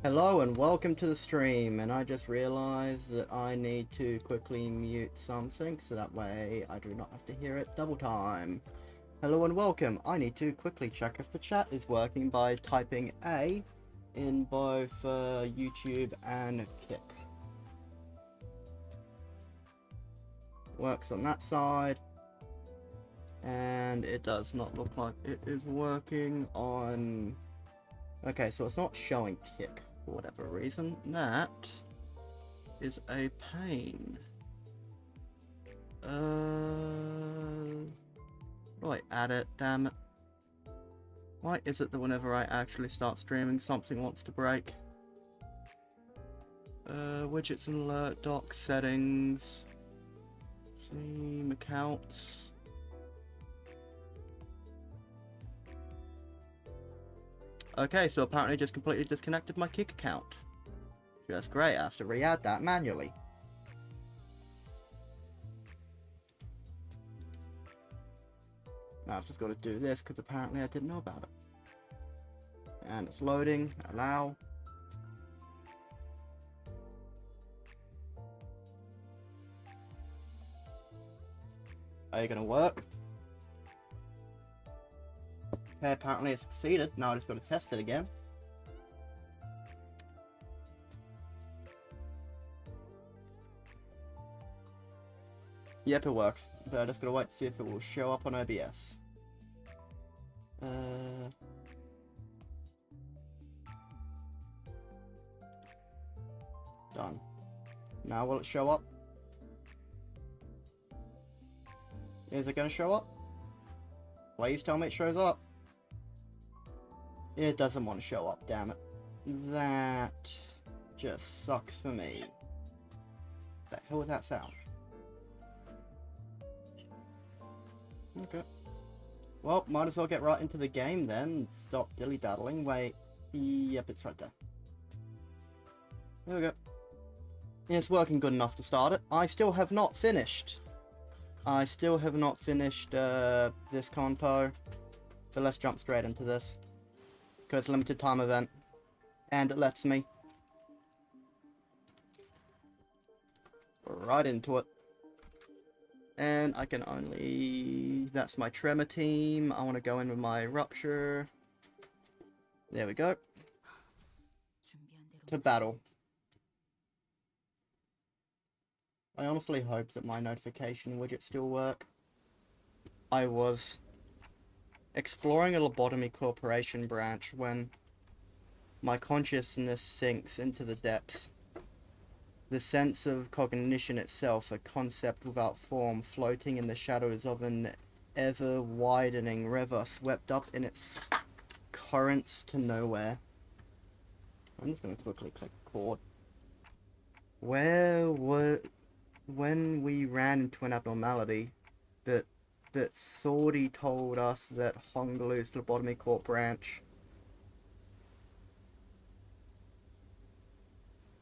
Hello and welcome to the stream, and I just realized that I need to quickly mute something so that way I do not have to hear it double time. Hello and welcome. I need to quickly check if the chat is working by typing A in both YouTube and Kick. Works on that side, and it does not look like it is working on... Okay, so it's not showing Kick for whatever reason. That is a pain. Right, add it, damn it. Why is it that whenever I actually start streaming, something wants to break? Widgets and alert, dock settings, stream accounts. Okay, so apparently just completely disconnected my Kick account. Just great, I have to re-add that manually. Now I've just got to do this because apparently I didn't know about it. And it's loading, allow. Are you gonna work? Okay, apparently it succeeded. Now I just got to test it again. Yep, it works. But I just gotta wait to see if it will show up on OBS. Done. Now will it show up? Is it gonna show up? Please tell me it shows up. It doesn't want to show up, damn it. That just sucks for me. What the hell was that sound? Okay. Well, might as well get right into the game then. Stop dilly-daddling. Wait. Yep, it's right there. There we go. It's working good enough to start it. I still have not finished. This conto. But let's jump straight into this. Because it's a limited time event. And it lets me. Right into it. And I can only... That's my tremor team. I want to go in with my rupture. There we go. To battle. I honestly hope that my notification widgets still work. I was exploring a lobotomy corporation branch when my consciousness sinks into the depths. The sense of cognition itself, a concept without form, floating in the shadows of an ever-widening river, swept up in its currents to nowhere. I'm just going to quickly click record. When we ran into an abnormality, but Sordy told us that Hongalu's Lobotomy Corp branch...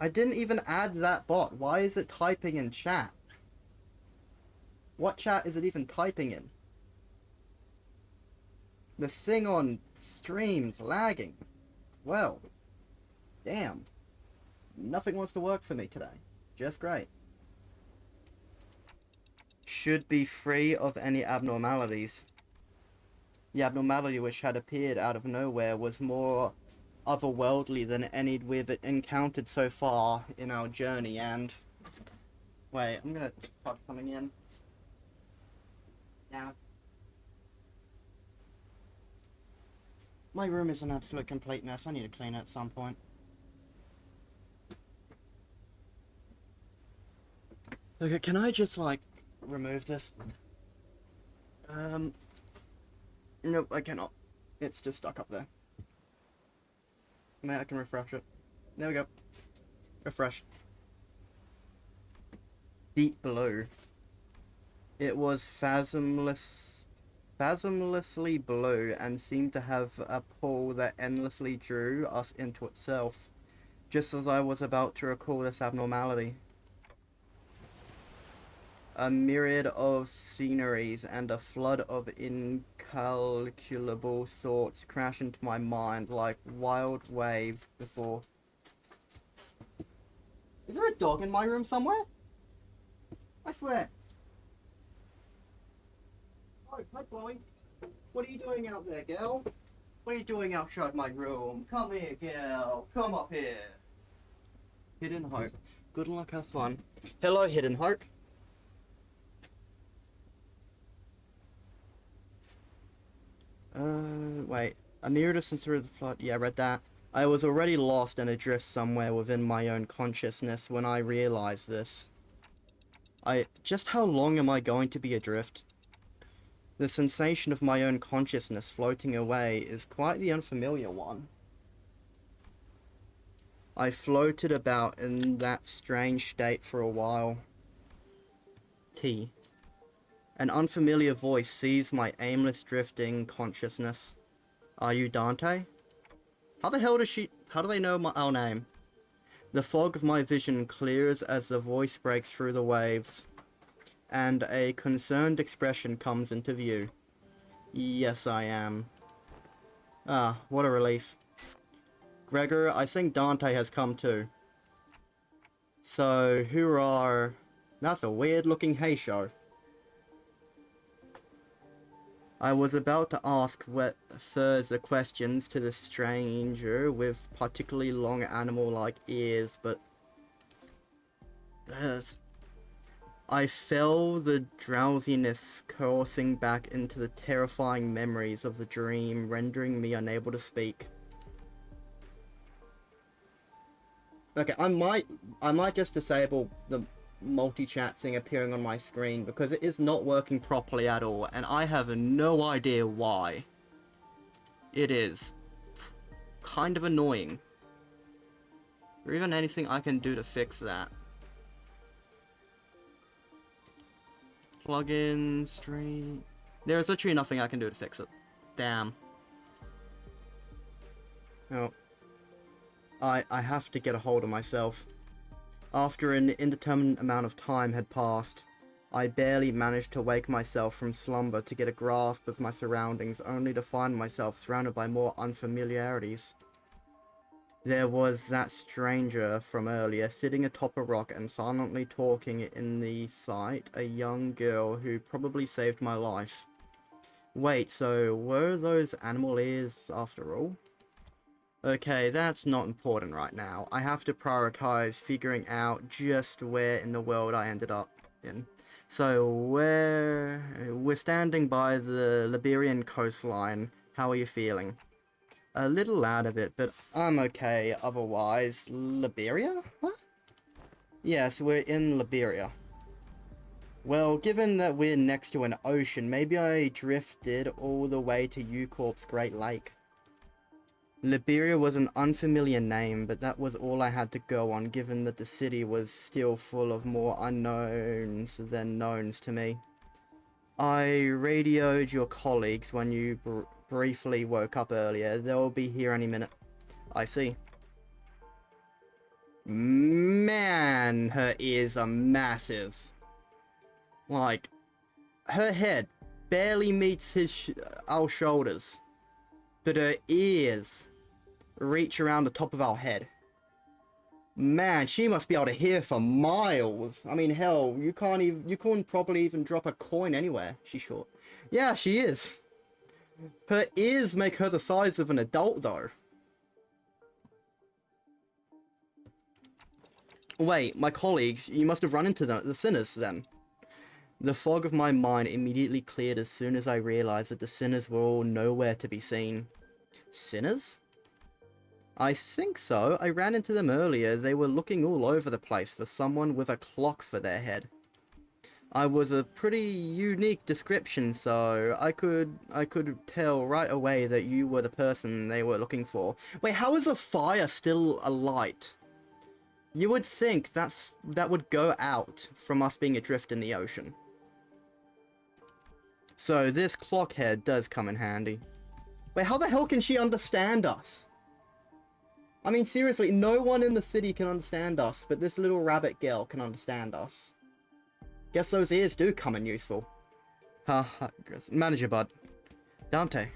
I didn't even add that bot. Why is it typing in chat? What chat is it even typing in? The thing on stream's lagging. Well, damn. Nothing wants to work for me today. Just great. Should be free of any abnormalities. The abnormality which had appeared out of nowhere was more otherworldly than any we've encountered so far in our journey, and... Wait, I'm gonna plug something in. Now. My room is an absolute complete mess. I need to clean it at some point. Okay, can I just, like, remove this? Nope, I cannot. It's just stuck up there. Maybe I can refresh it. There we go. Refresh. Deep blue. It was fathomlessly blue and seemed to have a pull that endlessly drew us into itself, just as I was about to recall this abnormality. A myriad of sceneries and a flood of incalculable thoughts crash into my mind like wild waves before Is there a dog in my room somewhere? I swear. Oh, hi Chloe. What are you doing out there, girl? What are you doing outside my room? Come here, girl. Come up here. Hidden Hope. Good luck, have fun. Hello, Hidden Hope. Wait. A mirror distance through the flood. Yeah, I read that. I was already lost and adrift somewhere within my own consciousness when I realized this. Just how long am I going to be adrift? The sensation of my own consciousness floating away is quite the unfamiliar one. I floated about in that strange state for a while. T. An unfamiliar voice sees my aimless drifting consciousness. Are you Dante? How the hell how do they know our name? The fog of my vision clears as the voice breaks through the waves, and a concerned expression comes into view. Yes, I am. Ah, what a relief. Gregor, I think Dante has come too. So, that's a weird looking hay show. I was about to ask further questions to the stranger with particularly long animal-like ears, but I felt the drowsiness coursing back into the terrifying memories of the dream, rendering me unable to speak. Okay, I might just disable the multi-chat thing appearing on my screen because it is not working properly at all, and I have no idea why. It is kind of annoying. Is there even anything I can do to fix that? Plugin, stream... There is literally nothing I can do to fix it. Damn. Oh. I have to get a hold of myself. After an indeterminate amount of time had passed, I barely managed to wake myself from slumber to get a grasp of my surroundings, only to find myself surrounded by more unfamiliarities. There was that stranger from earlier, sitting atop a rock and silently talking in the sight, a young girl who probably saved my life. Wait, so were those animal ears after all? Okay, that's not important right now. I have to prioritize figuring out just where in the world I ended up in. So, we're standing by the Liberian coastline. How are you feeling? A little out of it, but I'm okay otherwise. Liberia? Huh? Yes, we're in Liberia. Well, given that we're next to an ocean, maybe I drifted all the way to Eucorp's Great Lake. Liberia was an unfamiliar name, but that was all I had to go on, given that the city was still full of more unknowns than knowns to me. I radioed your colleagues when you briefly woke up earlier. They'll be here any minute. I see. Man, her ears are massive. Like, her head barely meets our shoulders, but her ears reach around the top of our head. Man, she must be able to hear for miles. I mean, hell, you couldn't probably even drop a coin anywhere. She's short. Yeah, she is. Her ears make her the size of an adult, though. Wait, my colleagues, you must have run into the sinners, then. The fog of my mind immediately cleared as soon as I realized that the sinners were all nowhere to be seen. Sinners? I think so. I ran into them earlier. They were looking all over the place for someone with a clock for their head. I was a pretty unique description, so I could tell right away that you were the person they were looking for. Wait, how is a fire still alight? You would think that would go out from us being adrift in the ocean. So this clock head does come in handy. Wait, how the hell can she understand us? I mean, seriously, no one in the city can understand us, but this little rabbit girl can understand us. Guess those ears do come in useful. Manager bud. Dante.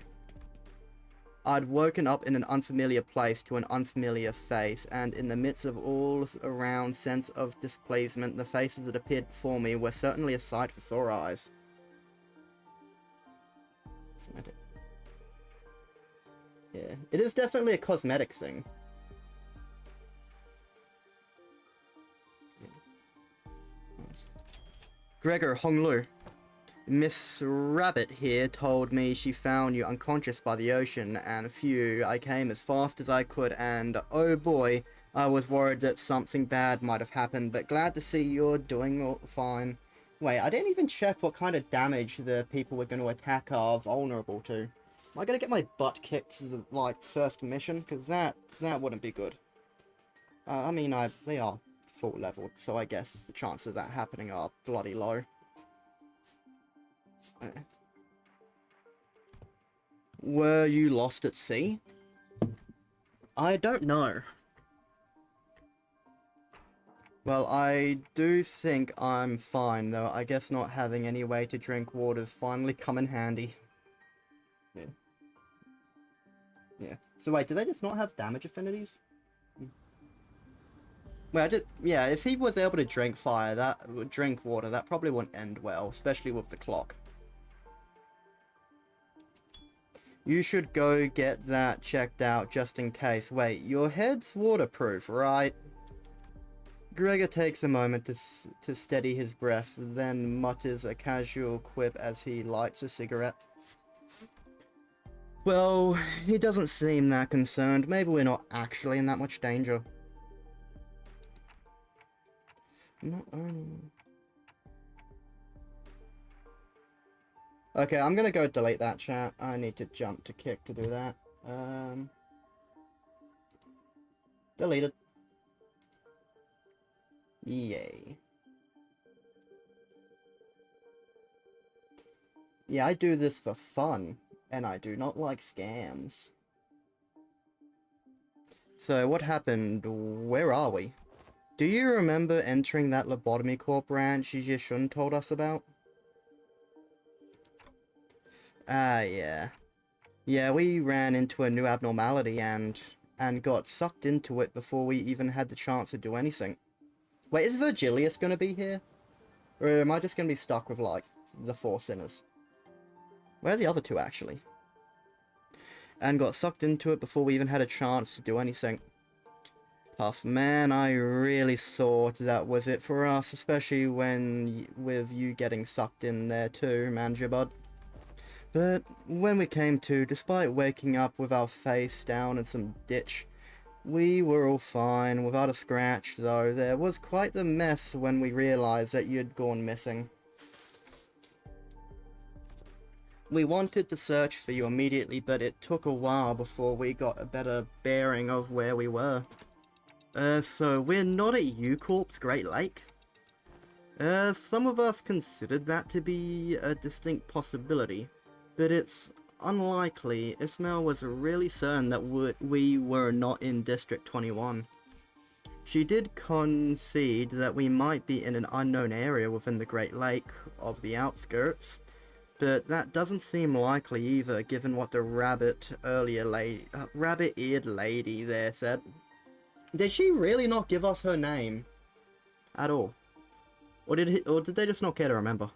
I'd woken up in an unfamiliar place to an unfamiliar face, and in the midst of all around sense of displacement, the faces that appeared before me were certainly a sight for sore eyes. Cosmetic. Yeah, it is definitely a cosmetic thing. Nice. Gregor Honglu. Miss Rabbit here told me she found you unconscious by the ocean, and phew, I came as fast as I could, and oh boy, I was worried that something bad might have happened, but glad to see you're doing fine. Wait, I didn't even check what kind of damage the people we're going to attack are vulnerable to. Am I going to get my butt kicked as a, like, first mission? Because that wouldn't be good. I mean, they are full leveled, so I guess the chances of that happening are bloody low. Were you lost at sea? I don't know. Well, I do think I'm fine, though. I guess not having any way to drink water's finally come in handy. Yeah. Yeah. So wait, do they just not have damage affinities? Well, yeah, if he was able to drink water, that probably wouldn't end well, especially with the clock. You should go get that checked out just in case. Wait, your head's waterproof, right? Gregor takes a moment to steady his breath, then mutters a casual quip as he lights a cigarette. Well, he doesn't seem that concerned. Maybe we're not actually in that much danger. Okay, I'm gonna go delete that chat. I need to jump to kick to do that. Deleted. Yay. Yeah, I do this for fun, and I do not like scams. So, what happened? Where are we? Do you remember entering that lobotomy corp branch you just shouldn't told us about? Ah, yeah. Yeah, we ran into a new abnormality and got sucked into it before we even had the chance to do anything. Wait, is Virgilius gonna be here? Or am I just gonna be stuck with, like, the 4 sinners? Where are the other 2, actually? And got sucked into it before we even had a chance to do anything. Tough man, I really thought that was it for us, especially with you getting sucked in there too, Manjabud. But when we came to, despite waking up with our face down in some ditch, we were all fine, without a scratch, though there was quite the mess when we realized that you'd gone missing. We wanted to search for you immediately, but it took a while before we got a better bearing of where we were. So we're not at U-Corp's Great Lake? Some of us considered that to be a distinct possibility, but it's unlikely. Ismail was really certain that we were not in District 21. She did concede that we might be in an unknown area within the Great Lake of the outskirts, but that doesn't seem likely either, given what the rabbit-eared lady there said. Did she really not give us her name at all? Or did they just not care to remember?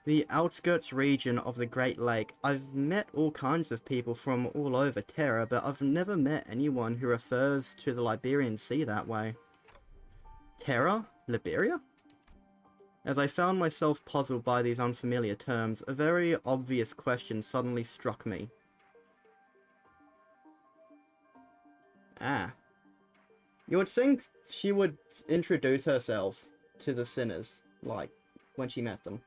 The outskirts region of the Great Lake. I've met all kinds of people from all over Terra, but I've never met anyone who refers to the Liberian Sea that way. Terra? Liberia? As I found myself puzzled by these unfamiliar terms, a very obvious question suddenly struck me. Ah. You would think she would introduce herself to the sinners, like, when she met them.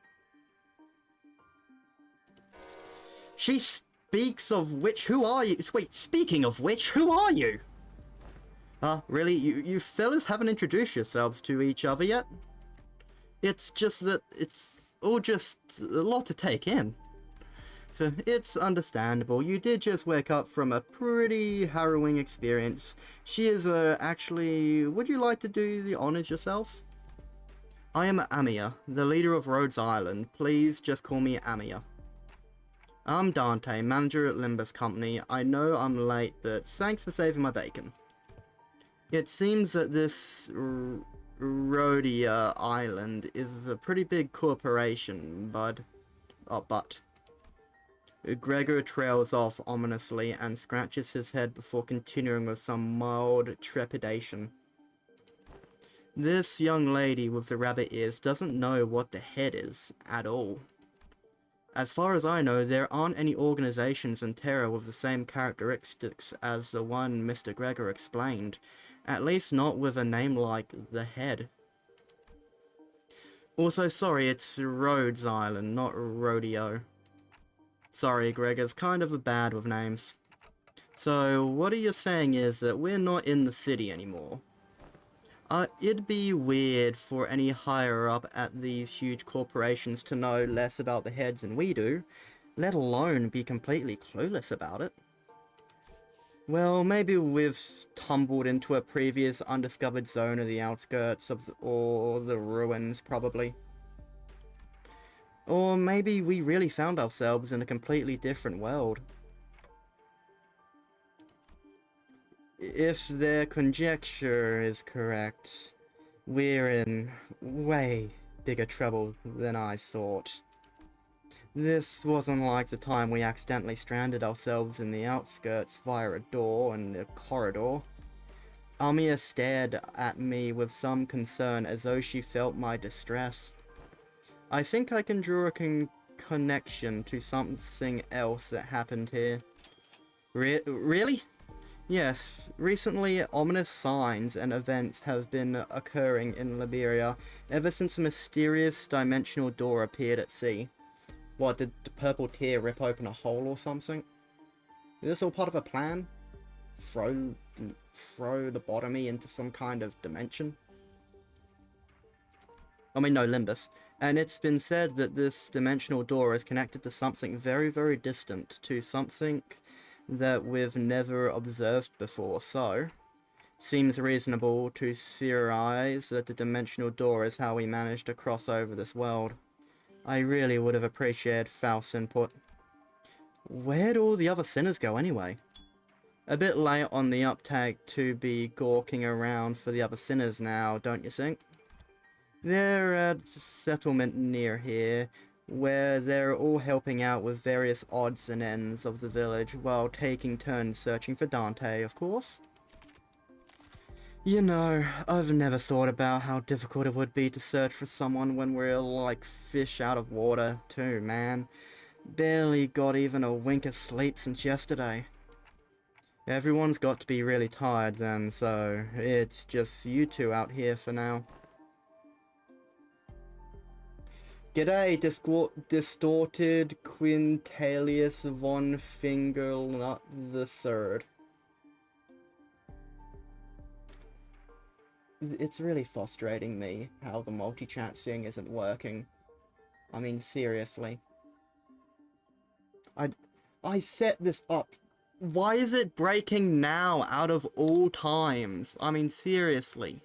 She speaks of which, who are you? Wait, speaking of which, who are you? Really? You fellas haven't introduced yourselves to each other yet? It's just that it's all just a lot to take in. So it's understandable. You did just wake up from a pretty harrowing experience. She is, actually, would you like to do the honors yourself? I am Amia, the leader of Rhodes Island. Please just call me Amia. I'm Dante, manager at Limbus Company. I know I'm late, but thanks for saving my bacon. It seems that this Rhodia Island is a pretty big corporation, but Gregor trails off ominously and scratches his head before continuing with some mild trepidation. This young lady with the rabbit ears doesn't know what the head is at all. As far as I know, there aren't any organizations in Terra with the same characteristics as the one Mr. Gregor explained. At least not with a name like the Head. Also, sorry, it's Rhodes Island, not Rodeo. Sorry, Gregor's kind of bad with names. So, what you're saying is that we're not in the city anymore. It'd be weird for any higher up at these huge corporations to know less about the heads than we do, let alone be completely clueless about it. Well, maybe we've tumbled into a previous undiscovered zone of the outskirts of or the ruins, probably. Or maybe we really found ourselves in a completely different world. If their conjecture is correct, we're in way bigger trouble than I thought. This wasn't like the time we accidentally stranded ourselves in the outskirts via a door and a corridor. Amia stared at me with some concern as though she felt my distress. I think I can draw a connection to something else that happened here. Really? Yes, recently ominous signs and events have been occurring in Liberia ever since a mysterious dimensional door appeared at sea. What, did the purple tear rip open a hole or something? Is this all part of a plan? Throw the bottomy into some kind of dimension? I mean, no, limbus. And it's been said that this dimensional door is connected to something very, very distant, to something that we've never observed before, so seems reasonable to theorize that the dimensional door is how we managed to cross over this world. I really would have appreciated Faust's input. Where'd all the other sinners go anyway? A bit late on the uptake to be gawking around for the other sinners now, don't you think? They're at a settlement near here, where they're all helping out with various odds and ends of the village while taking turns searching for Dante, of course. You know, I've never thought about how difficult it would be to search for someone when we're like fish out of water, too, man. Barely got even a wink of sleep since yesterday. Everyone's got to be really tired then, so it's just you two out here for now. G'day, distorted Quintilius von Fingerlnut the Third. It's really frustrating me how the multi-chat thing isn't working. I mean, seriously. I set this up. Why is it breaking now, out of all times? I mean, seriously.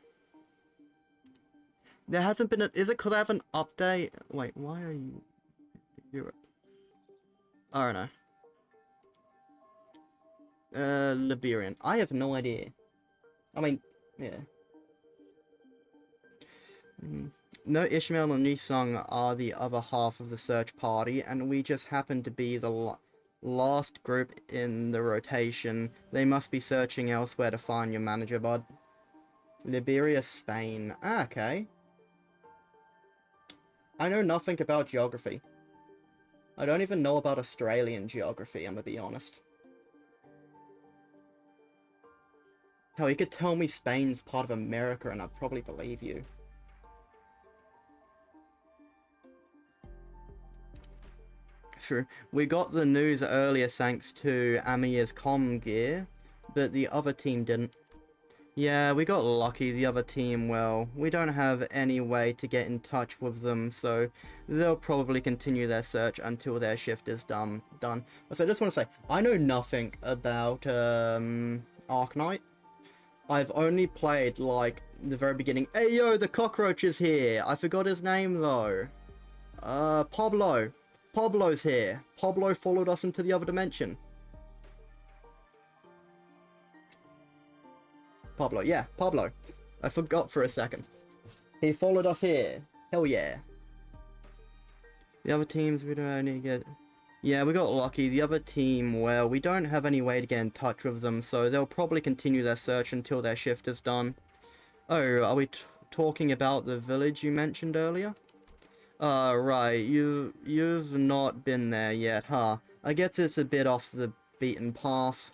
There hasn't been a... Is it because I have an update? Wait, why are you... Europe? I don't know. Liberian. I have no idea. I mean, yeah. No, Ishmael and Nisung are the other half of the search party, and we just happen to be the last group in the rotation. They must be searching elsewhere to find your manager, bud. Liberia, Spain. Ah, okay. I know nothing about geography. I don't even know about Australian geography, I'm gonna be honest. Hell, you could tell me Spain's part of America and I'd probably believe you. True. We got the news earlier thanks to Amiya's comm gear, but the other team didn't. Yeah, we got lucky. The other team, well, we don't have any way to get in touch with them, so they'll probably continue their search until their shift is done. So I just want to say, I know nothing about Arknight. I've only played, like, the very beginning. Hey, yo, the cockroach is here! I forgot his name, though. Pablo. Pablo's here. Pablo followed us into the other dimension. Pablo, yeah, Pablo. I forgot for a second. He followed us here. Hell yeah. The other teams, we don't only get... Yeah, we got lucky. The other team, well, we don't have any way to get in touch with them, so they'll probably continue their search until their shift is done. Oh, are we talking about the village you mentioned earlier? Right, you've not been there yet, huh? I guess it's a bit off the beaten path.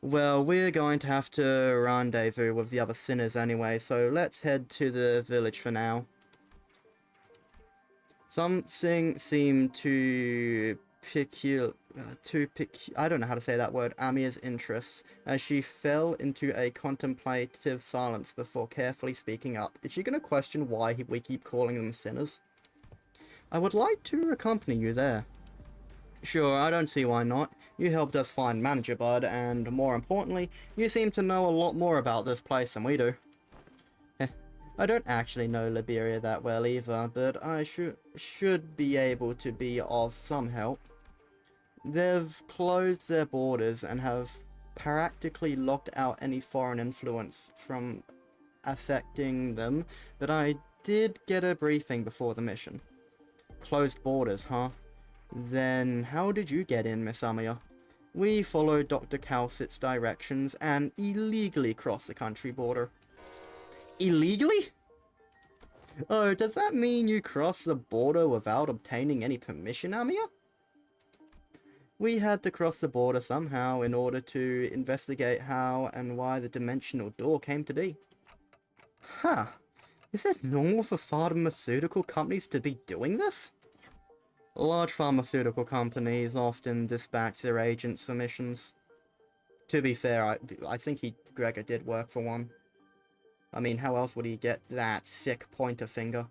Well, we're going to have to rendezvous with the other sinners anyway, so let's head to the village for now. Something seemed to I don't know how to say that word, Amia's interests, as she fell into a contemplative silence before carefully speaking up. Is she going to question why we keep calling them sinners? I would like to accompany you there. Sure, I don't see why not. You helped us find Manager Bud, and more importantly, you seem to know a lot more about this place than we do. I don't actually know Liberia that well either, but I should be able to be of some help. They've closed their borders and have practically locked out any foreign influence from affecting them, but I did get a briefing before the mission. Closed borders, huh? Then how did you get in, Miss Amia? We followed Dr. Calcit's directions and illegally crossed the country border. Illegally? Oh, does that mean you crossed the border without obtaining any permission, Amia? We had to cross the border somehow in order to investigate how and why the dimensional door came to be. Huh. Is it normal for pharmaceutical companies to be doing this? Large pharmaceutical companies often dispatch their agents for missions. To be fair, I think Gregor did work for one. I mean, how else would he get that sick pointer finger?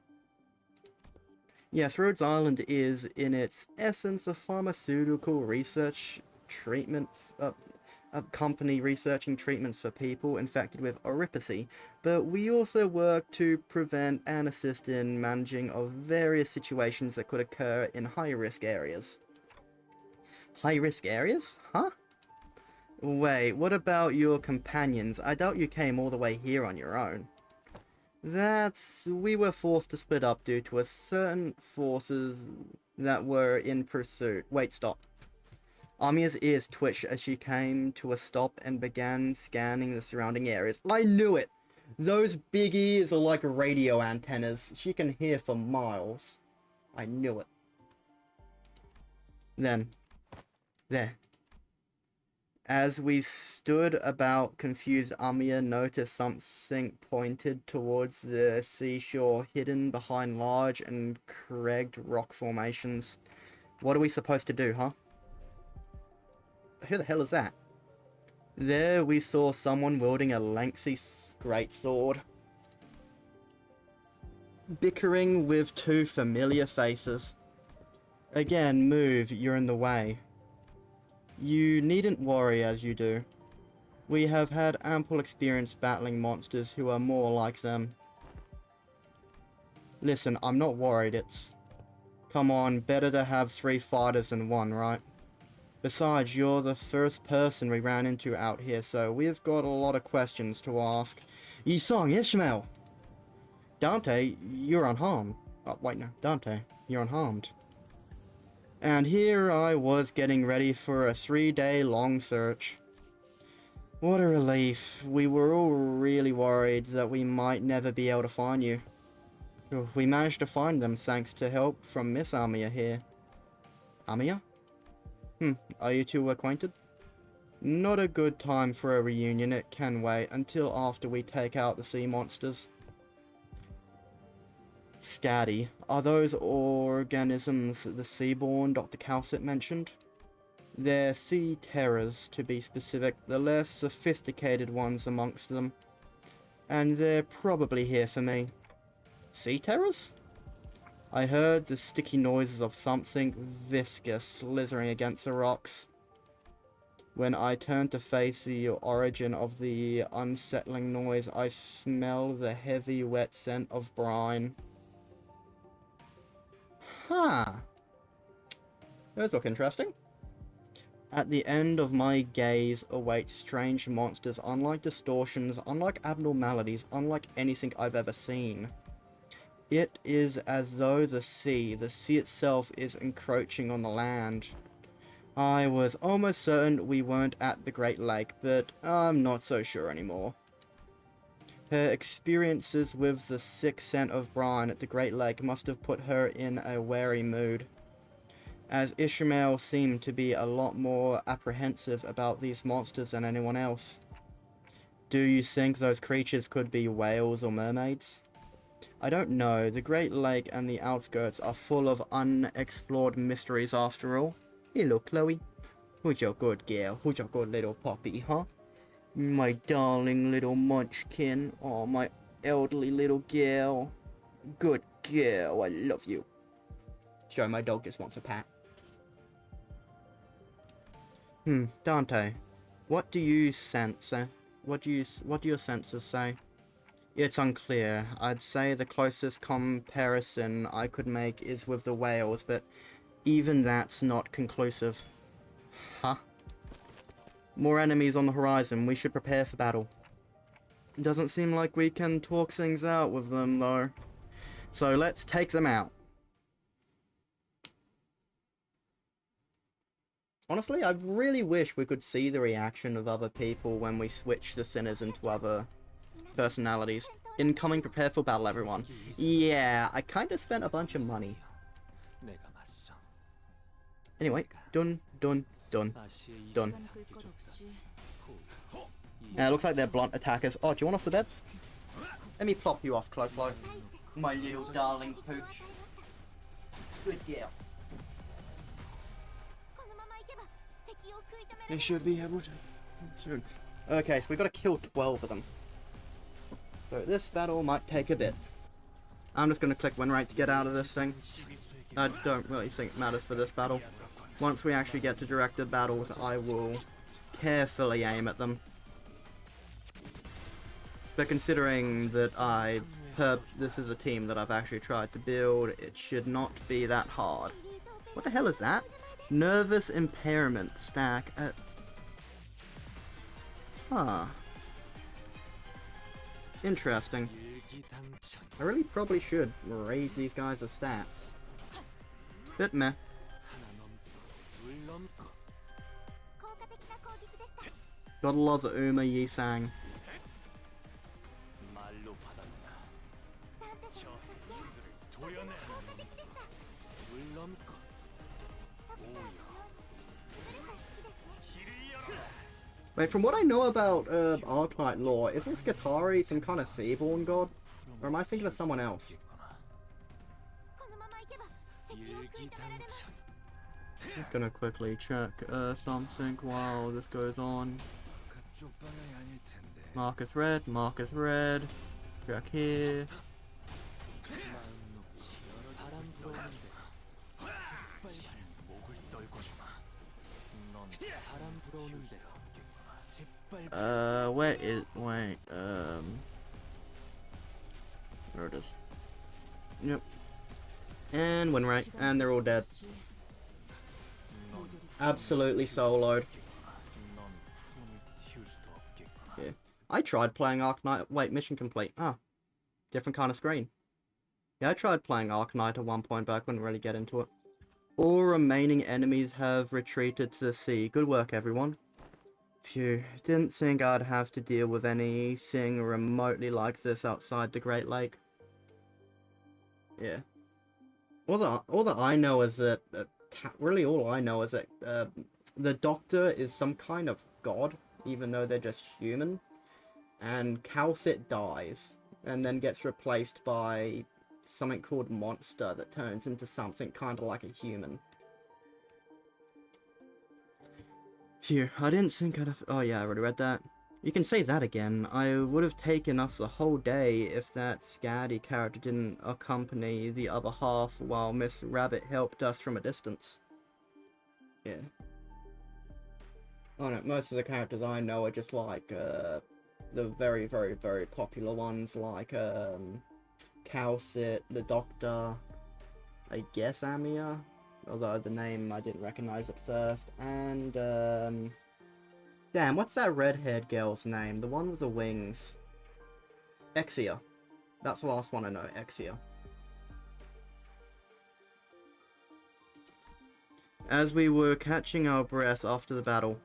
Yes, Rhodes Island is, in its essence, a pharmaceutical research treatment, a company researching treatments for people infected with oripacy, but we also work to prevent and assist in managing of various situations that could occur in high-risk areas. High-risk areas? Huh? Wait, what about your companions? I doubt you came all the way here on your own. We were forced to split up due to a certain forces that were in pursuit. Wait, stop. Amia's ears twitched as she came to a stop and began scanning the surrounding areas. I knew it! Those big ears are like radio antennas. She can hear for miles. I knew it. Then, there. As we stood about, confused, Amia noticed something pointed towards the seashore, hidden behind large and cragged rock formations. What are we supposed to do, huh? Who the hell is that? There we saw someone wielding a lengthy greatsword, bickering with two familiar faces. Again, move, you're in the way. You needn't worry as you do. We have had ample experience battling monsters who are more like them. Listen, I'm not worried, Come on, better to have 3 fighters than 1, right? Besides, you're the first person we ran into out here, so we've got a lot of questions to ask. Yisong, Ishmael! Dante, you're unharmed. Oh, wait, no. Dante, you're unharmed. And here I was getting ready for a 3-day long search. What a relief. We were all really worried that we might never be able to find you. We managed to find them thanks to help from Miss Amia here. Amia? Are you two acquainted? Not a good time for a reunion. It can wait until after we take out the sea monsters. Scatty, are those organisms the seaborn Dr. Calcit mentioned? They're sea terrors, to be specific, the less sophisticated ones amongst them. And they're probably here for me. Sea terrors? I heard the sticky noises of something viscous slithering against the rocks. When I turned to face the origin of the unsettling noise, I smell the heavy, wet scent of brine. Huh. Those look interesting. At the end of my gaze awaits strange monsters, unlike distortions, unlike abnormalities, unlike anything I've ever seen. It is as though the sea itself is encroaching on the land. I was almost certain we weren't at the Great Lake, but I'm not so sure anymore. Her experiences with the thick scent of brine at the Great Lake must have put her in a wary mood, as Ishmael seemed to be a lot more apprehensive about these monsters than anyone else. Do you think those creatures could be whales or mermaids? I don't know. The Great Lake and the outskirts are full of unexplored mysteries after all. Hello, Chloe. Who's your good girl? Who's your good little puppy, huh? My darling little munchkin. Oh, my elderly little girl. Good girl, I love you. Sorry, my dog just wants a pat. Dante. What do you sense? What do your senses say? It's unclear. I'd say the closest comparison I could make is with the whales, but even that's not conclusive. Huh? More enemies on the horizon. We should prepare for battle. It doesn't seem like we can talk things out with them, though. So let's take them out. Honestly, I really wish we could see the reaction of other people when we switch the sinners into other personalities. Incoming, prepare for battle, everyone. Yeah, I kind of spent a bunch of money. Anyway, done. Yeah, it looks like they're blunt attackers. Oh, do you want off the bed? Let me plop you off, Clo. My little darling pooch. Good girl. They should be able to soon. Okay, so we've got to kill 12 of them. So this battle might take a bit. I'm just going to click win rate to get out of this thing. I don't really think it matters for this battle. Once we actually get to directed battles, I will carefully aim at them. But considering that this is a team that I've actually tried to build, it should not be that hard. What the hell is that? Nervous impairment stack at... Huh. Interesting. I really probably should raise these guys' stats. Bit meh. Gotta love the Uma Yi-sang. Wait, from what I know about Arknight lore, isn't Skatari some kind of seaborn god? Or am I thinking of someone else? Just gonna quickly check something while this goes on. Marcus red. Check here. There it is. Yep. And win rate, and they're all dead. Absolutely soloed. Yeah. I tried playing Arknight. Wait, mission complete. Ah. Different kind of screen. Yeah, I tried playing Arknight at one point, but I couldn't really get into it. All remaining enemies have retreated to the sea. Good work, everyone. Phew. Didn't think I'd have to deal with anything remotely like this outside the Great Lake. Yeah. All that I know is that... really all I know is that the Doctor is some kind of god, even though they're just human. And Calcit dies, and then gets replaced by something called Monster that turns into something kind of like a human. Phew, I didn't think I'd have... Oh yeah, I already read that. You can say that again. I would have taken us the whole day if that Scaddy character didn't accompany the other half while Miss Rabbit helped us from a distance. Yeah. Oh no, most of the characters I know are just like, the very, very, very popular ones, like, Calcit, the Doctor, I guess Amia, although the name I didn't recognize at first. And, damn, what's that red-haired girl's name? The one with the wings. Exia. That's the last one I know, Exia. As we were catching our breath after the battle,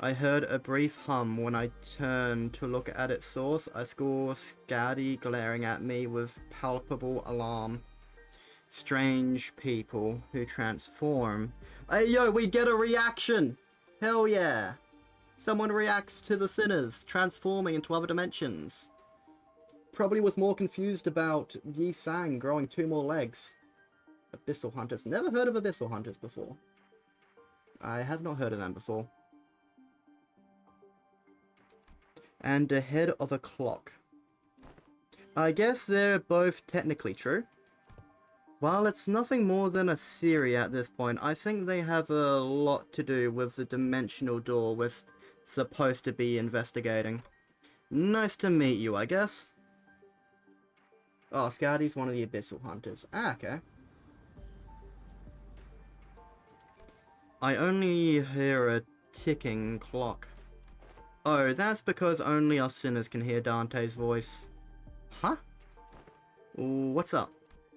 I heard a brief hum. When I turned to look at its source, I saw Scotty glaring at me with palpable alarm. Strange people who transform. Hey yo, we get a reaction! Hell yeah! Someone reacts to the sinners transforming into other dimensions. Probably was more confused about Yi Sang growing 2 more legs. Abyssal Hunters. Never heard of Abyssal Hunters before. I have not heard of them before. And the head of a clock. I guess they're both technically true. While it's nothing more than a theory at this point, I think they have a lot to do with the dimensional door we're supposed to be investigating. Nice to meet you, I guess. Oh, Scotty's one of the Abyssal Hunters. Ah, okay. I only hear a ticking clock. Oh, that's because only us sinners can hear Dante's voice. Huh? What's up?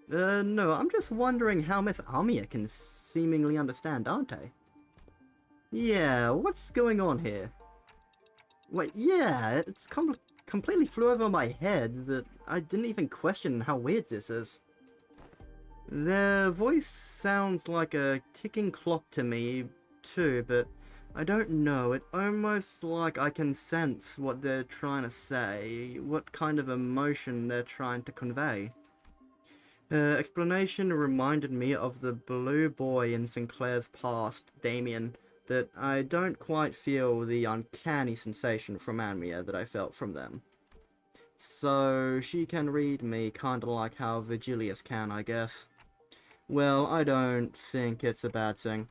No, I'm just wondering how Miss Amia can seemingly understand Dante. Yeah, what's going on here? Wait, yeah, it's completely flew over my head that I didn't even question how weird this is. Their voice sounds like a ticking clock to me, too, but I don't know, it's almost like I can sense what they're trying to say, what kind of emotion they're trying to convey. Explanation reminded me of the blue boy in Sinclair's past, Damien, but I don't quite feel the uncanny sensation from Amia that I felt from them. So, she can read me kinda like how Vigilius can, I guess. Well, I don't think it's a bad thing.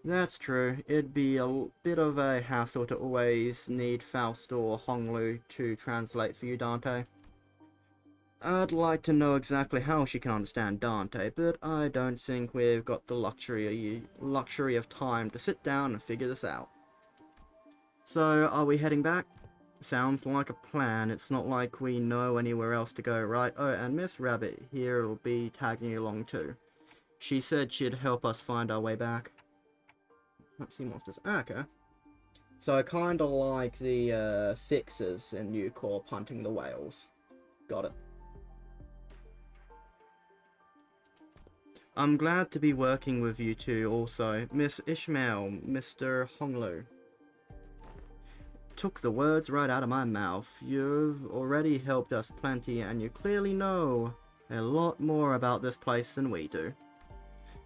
That's true, it'd be a bit of a hassle to always need Faust or Honglu to translate for you, Dante. I'd like to know exactly how she can understand Dante, but I don't think we've got the luxury of time to sit down and figure this out. So, are we heading back? Sounds like a plan. It's not like we know anywhere else to go, right? Oh, and Miss Rabbit here will be tagging along too. She said she'd help us find our way back. Can't see monsters. Ah, okay. So, kinda like the fixers in New Corp hunting the whales. Got it. I'm glad to be working with you two also. Miss Ishmael, Mr. Honglu. Took the words right out of my mouth. You've already helped us plenty and you clearly know a lot more about this place than we do.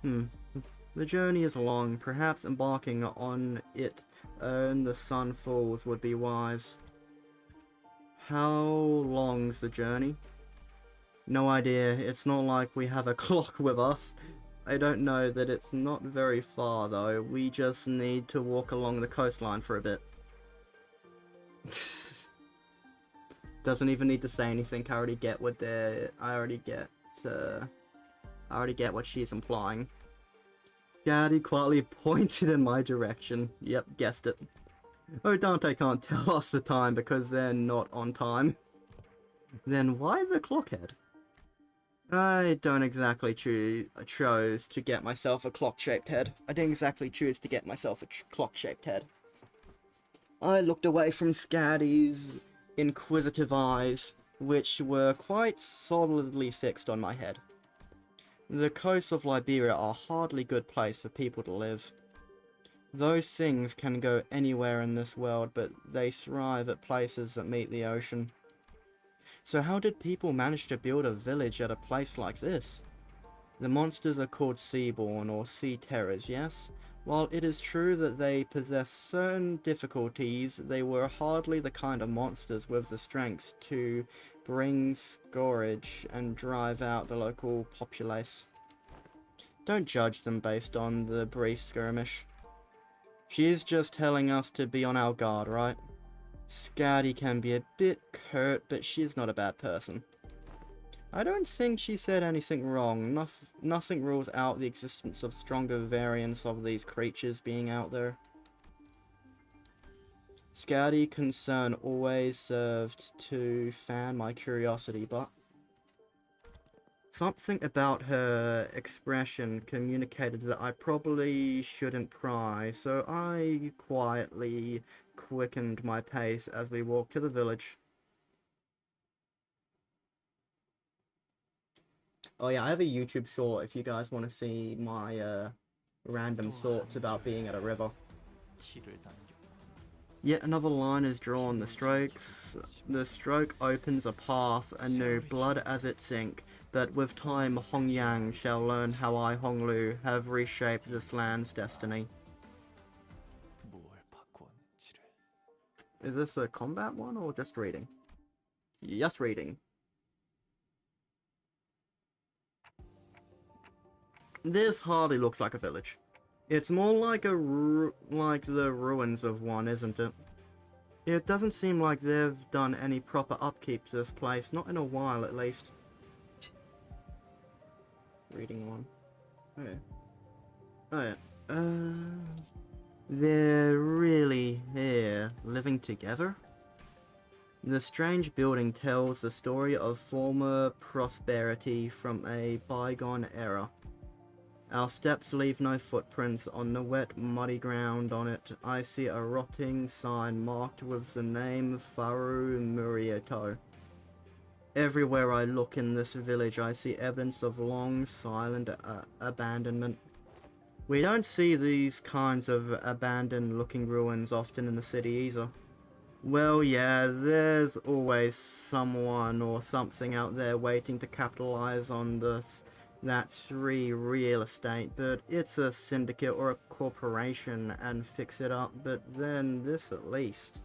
The journey is long. Perhaps embarking on it when the sun falls would be wise. How long's the journey? No idea, it's not like we have a clock with us. I don't know that it's not very far though, we just need to walk along the coastline for a bit. Doesn't even need to say anything, I already get what she's implying. Gaddy quietly pointed in my direction. Yep, guessed it. Oh, Dante can't tell us the time because they're not on time. Then why the clockhead? I don't exactly chose to get myself a clock-shaped head. I didn't exactly choose to get myself a clock-shaped head. I looked away from Scaddy's inquisitive eyes, which were quite solidly fixed on my head. The coasts of Liberia are hardly a good place for people to live. Those things can go anywhere in this world, but they thrive at places that meet the ocean. So how did people manage to build a village at a place like this? The monsters are called Seaborn or Sea Terrors, yes? While it is true that they possess certain difficulties, they were hardly the kind of monsters with the strength to bring scourge and drive out the local populace. Don't judge them based on the brief skirmish. She's just telling us to be on our guard, right? Scotty can be a bit curt, but she's not a bad person. I don't think she said anything wrong. Nothing rules out the existence of stronger variants of these creatures being out there. Scouty concern always served to fan my curiosity, but something about her expression communicated that I probably shouldn't pry, so I quietly quickened my pace as we walked to the village. Oh yeah, I have a YouTube short if you guys want to see my random thoughts about being at a river. Yet another line is drawn. The stroke opens a path anew, blood as it sink. But with time, Hongyang shall learn how I, Honglu, have reshaped this land's destiny. Is this a combat one or just reading? Yes, reading. This hardly looks like a village. It's more like like the ruins of one, isn't it? It doesn't seem like they've done any proper upkeep to this place, not in a while at least. Reading one. Oh yeah. Oh yeah. They're really here, living together? The strange building tells the story of former prosperity from a bygone era. Our steps leave no footprints on the wet, muddy ground. On it, I see a rotting sign marked with the name Faru Murieto. Everywhere I look in this village, I see evidence of long, silent abandonment. We don't see these kinds of abandoned-looking ruins often in the city either. Well, yeah, there's always someone or something out there waiting to capitalize on that's free real estate, but it's a syndicate or a corporation and fix it up, but then this at least.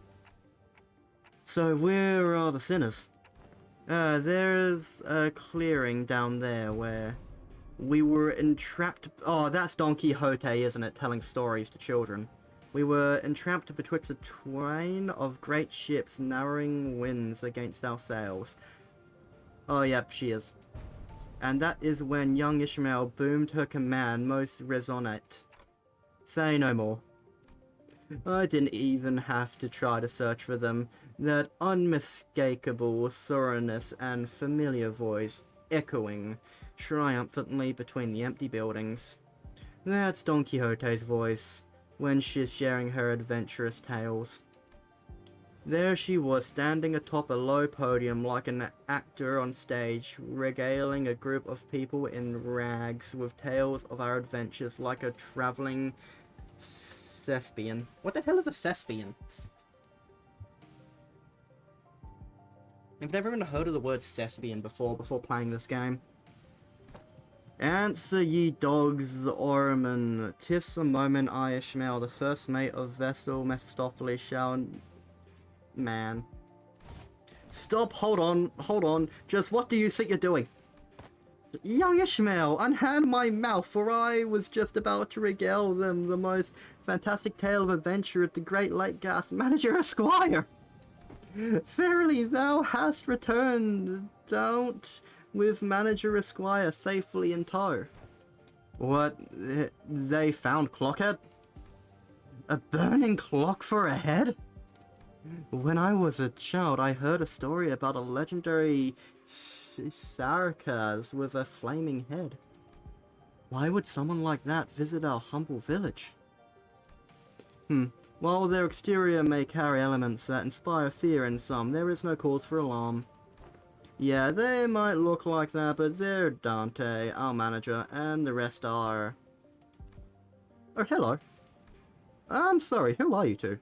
So where are the sinners? There's a clearing down there where we were entrapped. Oh, that's Don Quixote, isn't it? Telling stories to children. We were entrapped betwixt a twain of great ships, narrowing winds against our sails. Oh, yep, she is. And that is when young Ishmael boomed her command most resonant. Say no more. I didn't even have to try to search for them. That unmistakable thoroughness and familiar voice echoing triumphantly between the empty buildings. That's Don Quixote's voice when she's sharing her adventurous tales. There she was, standing atop a low podium like an actor on stage, regaling a group of people in rags with tales of our adventures like a travelling thespian. What the hell is a thespian? I've never even heard of the word thespian before playing this game. Answer ye dogs, the oarmen, 'tis the moment I, Ishmael, the first mate of vessel Mephistopheles shall... Man. Stop, hold on, just what do you think you're doing? Young Ishmael, unhand my mouth, for I was just about to regale them the most fantastic tale of adventure at the Great Lake Gas Manager Esquire. Verily thou hast returned, don't, with Manager Esquire safely in tow. What, they found Clockhead? A burning clock for a head? When I was a child, I heard a story about a legendary Sarkaz with a flaming head. Why would someone like that visit our humble village? While their exterior may carry elements that inspire fear in some, there is no cause for alarm. Yeah, they might look like that, but they're Dante, our manager, and the rest are... Oh, hello. I'm sorry, who are you two?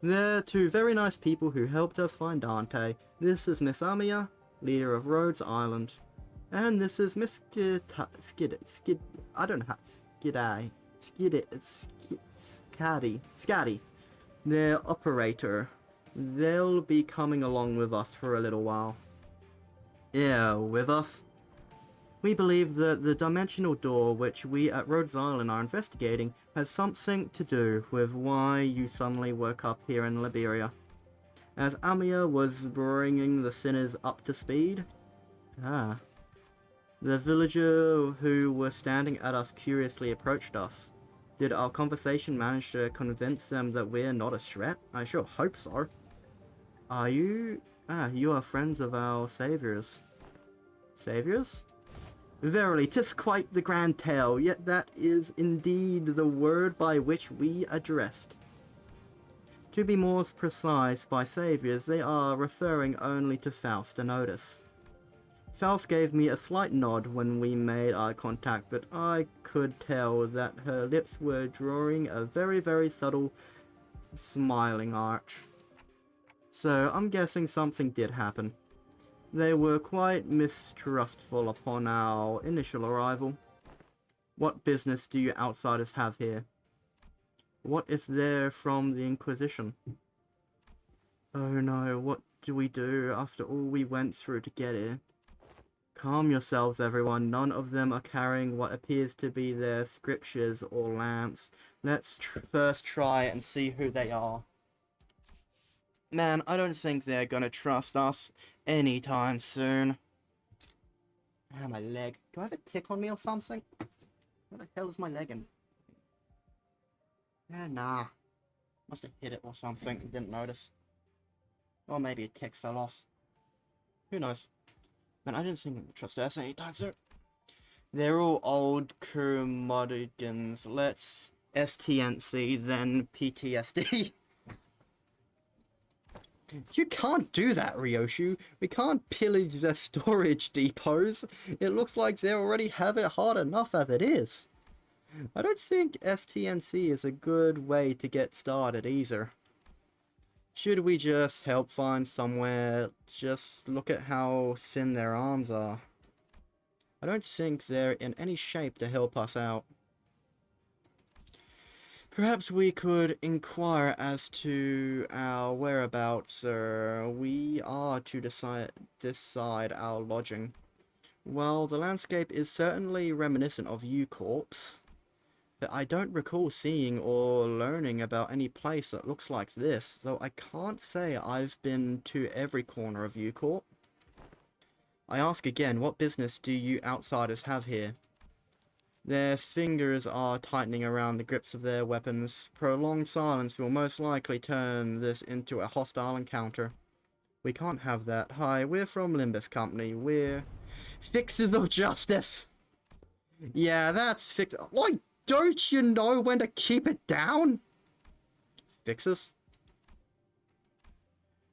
They're two very nice people who helped us find Dante. This is Miss Amia, leader of Rhodes Island. And this is Miss Scatty, their operator. They'll be coming along with us for a little while. Yeah, with us? We believe that the dimensional door which we at Rhodes Island are investigating has something to do with why you suddenly woke up here in Liberia. As Amia was bringing the sinners up to speed, Ah. The villager who were standing at us curiously approached us. Did our conversation manage to convince them that we're not a threat? I sure hope so. Are you? Ah, you are friends of our saviors. Saviors? Verily, 'tis quite the grand tale, yet that is indeed the word by which we addressed. To be more precise, by saviors, they are referring only to Faust and Otis. Faust gave me a slight nod when we made eye contact, but I could tell that her lips were drawing a very, very subtle smiling arch. So I'm guessing something did happen. They were quite mistrustful upon our initial arrival. What business do you outsiders have here? What if they're from the Inquisition? Oh no, what do we do after all we went through to get here? Calm yourselves, everyone. None of them are carrying what appears to be their scriptures or lamps. Let's first try and see who they are. Man, I don't think they're gonna trust us anytime soon. Ah, my leg. Do I have a tick on me or something? Where the hell is my leg in? Yeah, nah. Must have hit it or something and didn't notice. Or maybe a tick fell off. Who knows? Man, I didn't think we would trust us anytime soon. They're all old curmudgeons. Let's STNC, then PTSD. You can't do that, Ryoshu. We can't pillage their storage depots. It looks like they already have it hard enough as it is. I don't think STNC is a good way to get started either. Should we just help find somewhere? Just look at how thin their arms are. I don't think they're in any shape to help us out. Perhaps we could inquire as to our whereabouts, sir. We are to decide our lodging. Well, the landscape is certainly reminiscent of U-Corp's, but I don't recall seeing or learning about any place that looks like this, though I can't say I've been to every corner of U-Corp. I ask again, what business do you outsiders have here? Their fingers are tightening around the grips of their weapons. Prolonged silence will most likely turn this into a hostile encounter. We can't have that. Hi, we're from Limbuscompany. We're fixers of justice. Yeah, that's fix. Why don't you know when to keep it down? Fixers?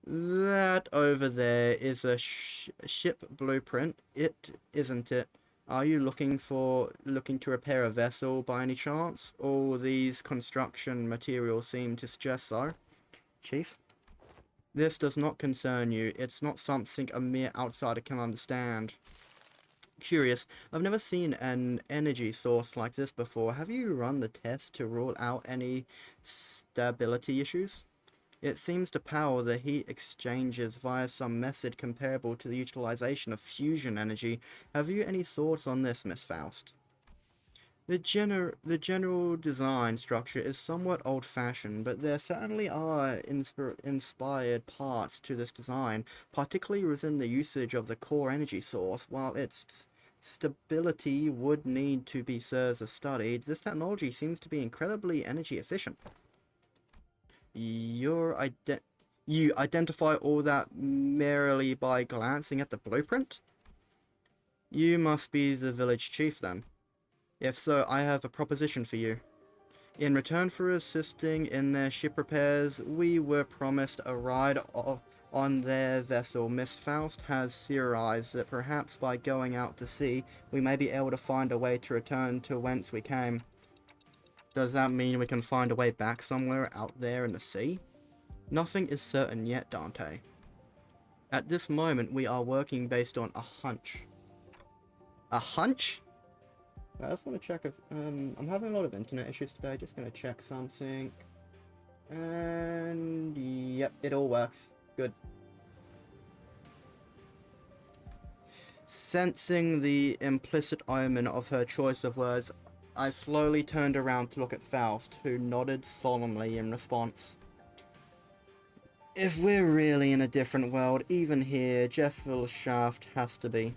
That over there is a ship blueprint. It isn't it? Are you looking to repair a vessel by any chance? All these construction materials seem to suggest so. Chief? This does not concern you. It's not something a mere outsider can understand. Curious. I've never seen an energy source like this before. Have you run the test to rule out any stability issues? It seems to power the heat exchanges via some method comparable to the utilization of fusion energy. Have you any thoughts on this, Miss Faust? The general design structure is somewhat old-fashioned, but there certainly are inspired parts to this design, particularly within the usage of the core energy source. While its stability would need to be further studied, this technology seems to be incredibly energy efficient. You identify all that merely by glancing at the blueprint? You must be the village chief then. If so, I have a proposition for you. In return for assisting in their ship repairs, we were promised a ride on their vessel. Miss Faust has theorized that perhaps by going out to sea, we may be able to find a way to return to whence we came. Does that mean we can find a way back somewhere out there in the sea? Nothing is certain yet, Dante. At this moment, we are working based on a hunch. A hunch? I just want to check if... I'm having a lot of internet issues today. Just going to check something. And... yep, it all works. Good. Sensing the implicit omen of her choice of words, I slowly turned around to look at Faust, who nodded solemnly in response. If we're really in a different world, even here, Jeffville's shaft has to be.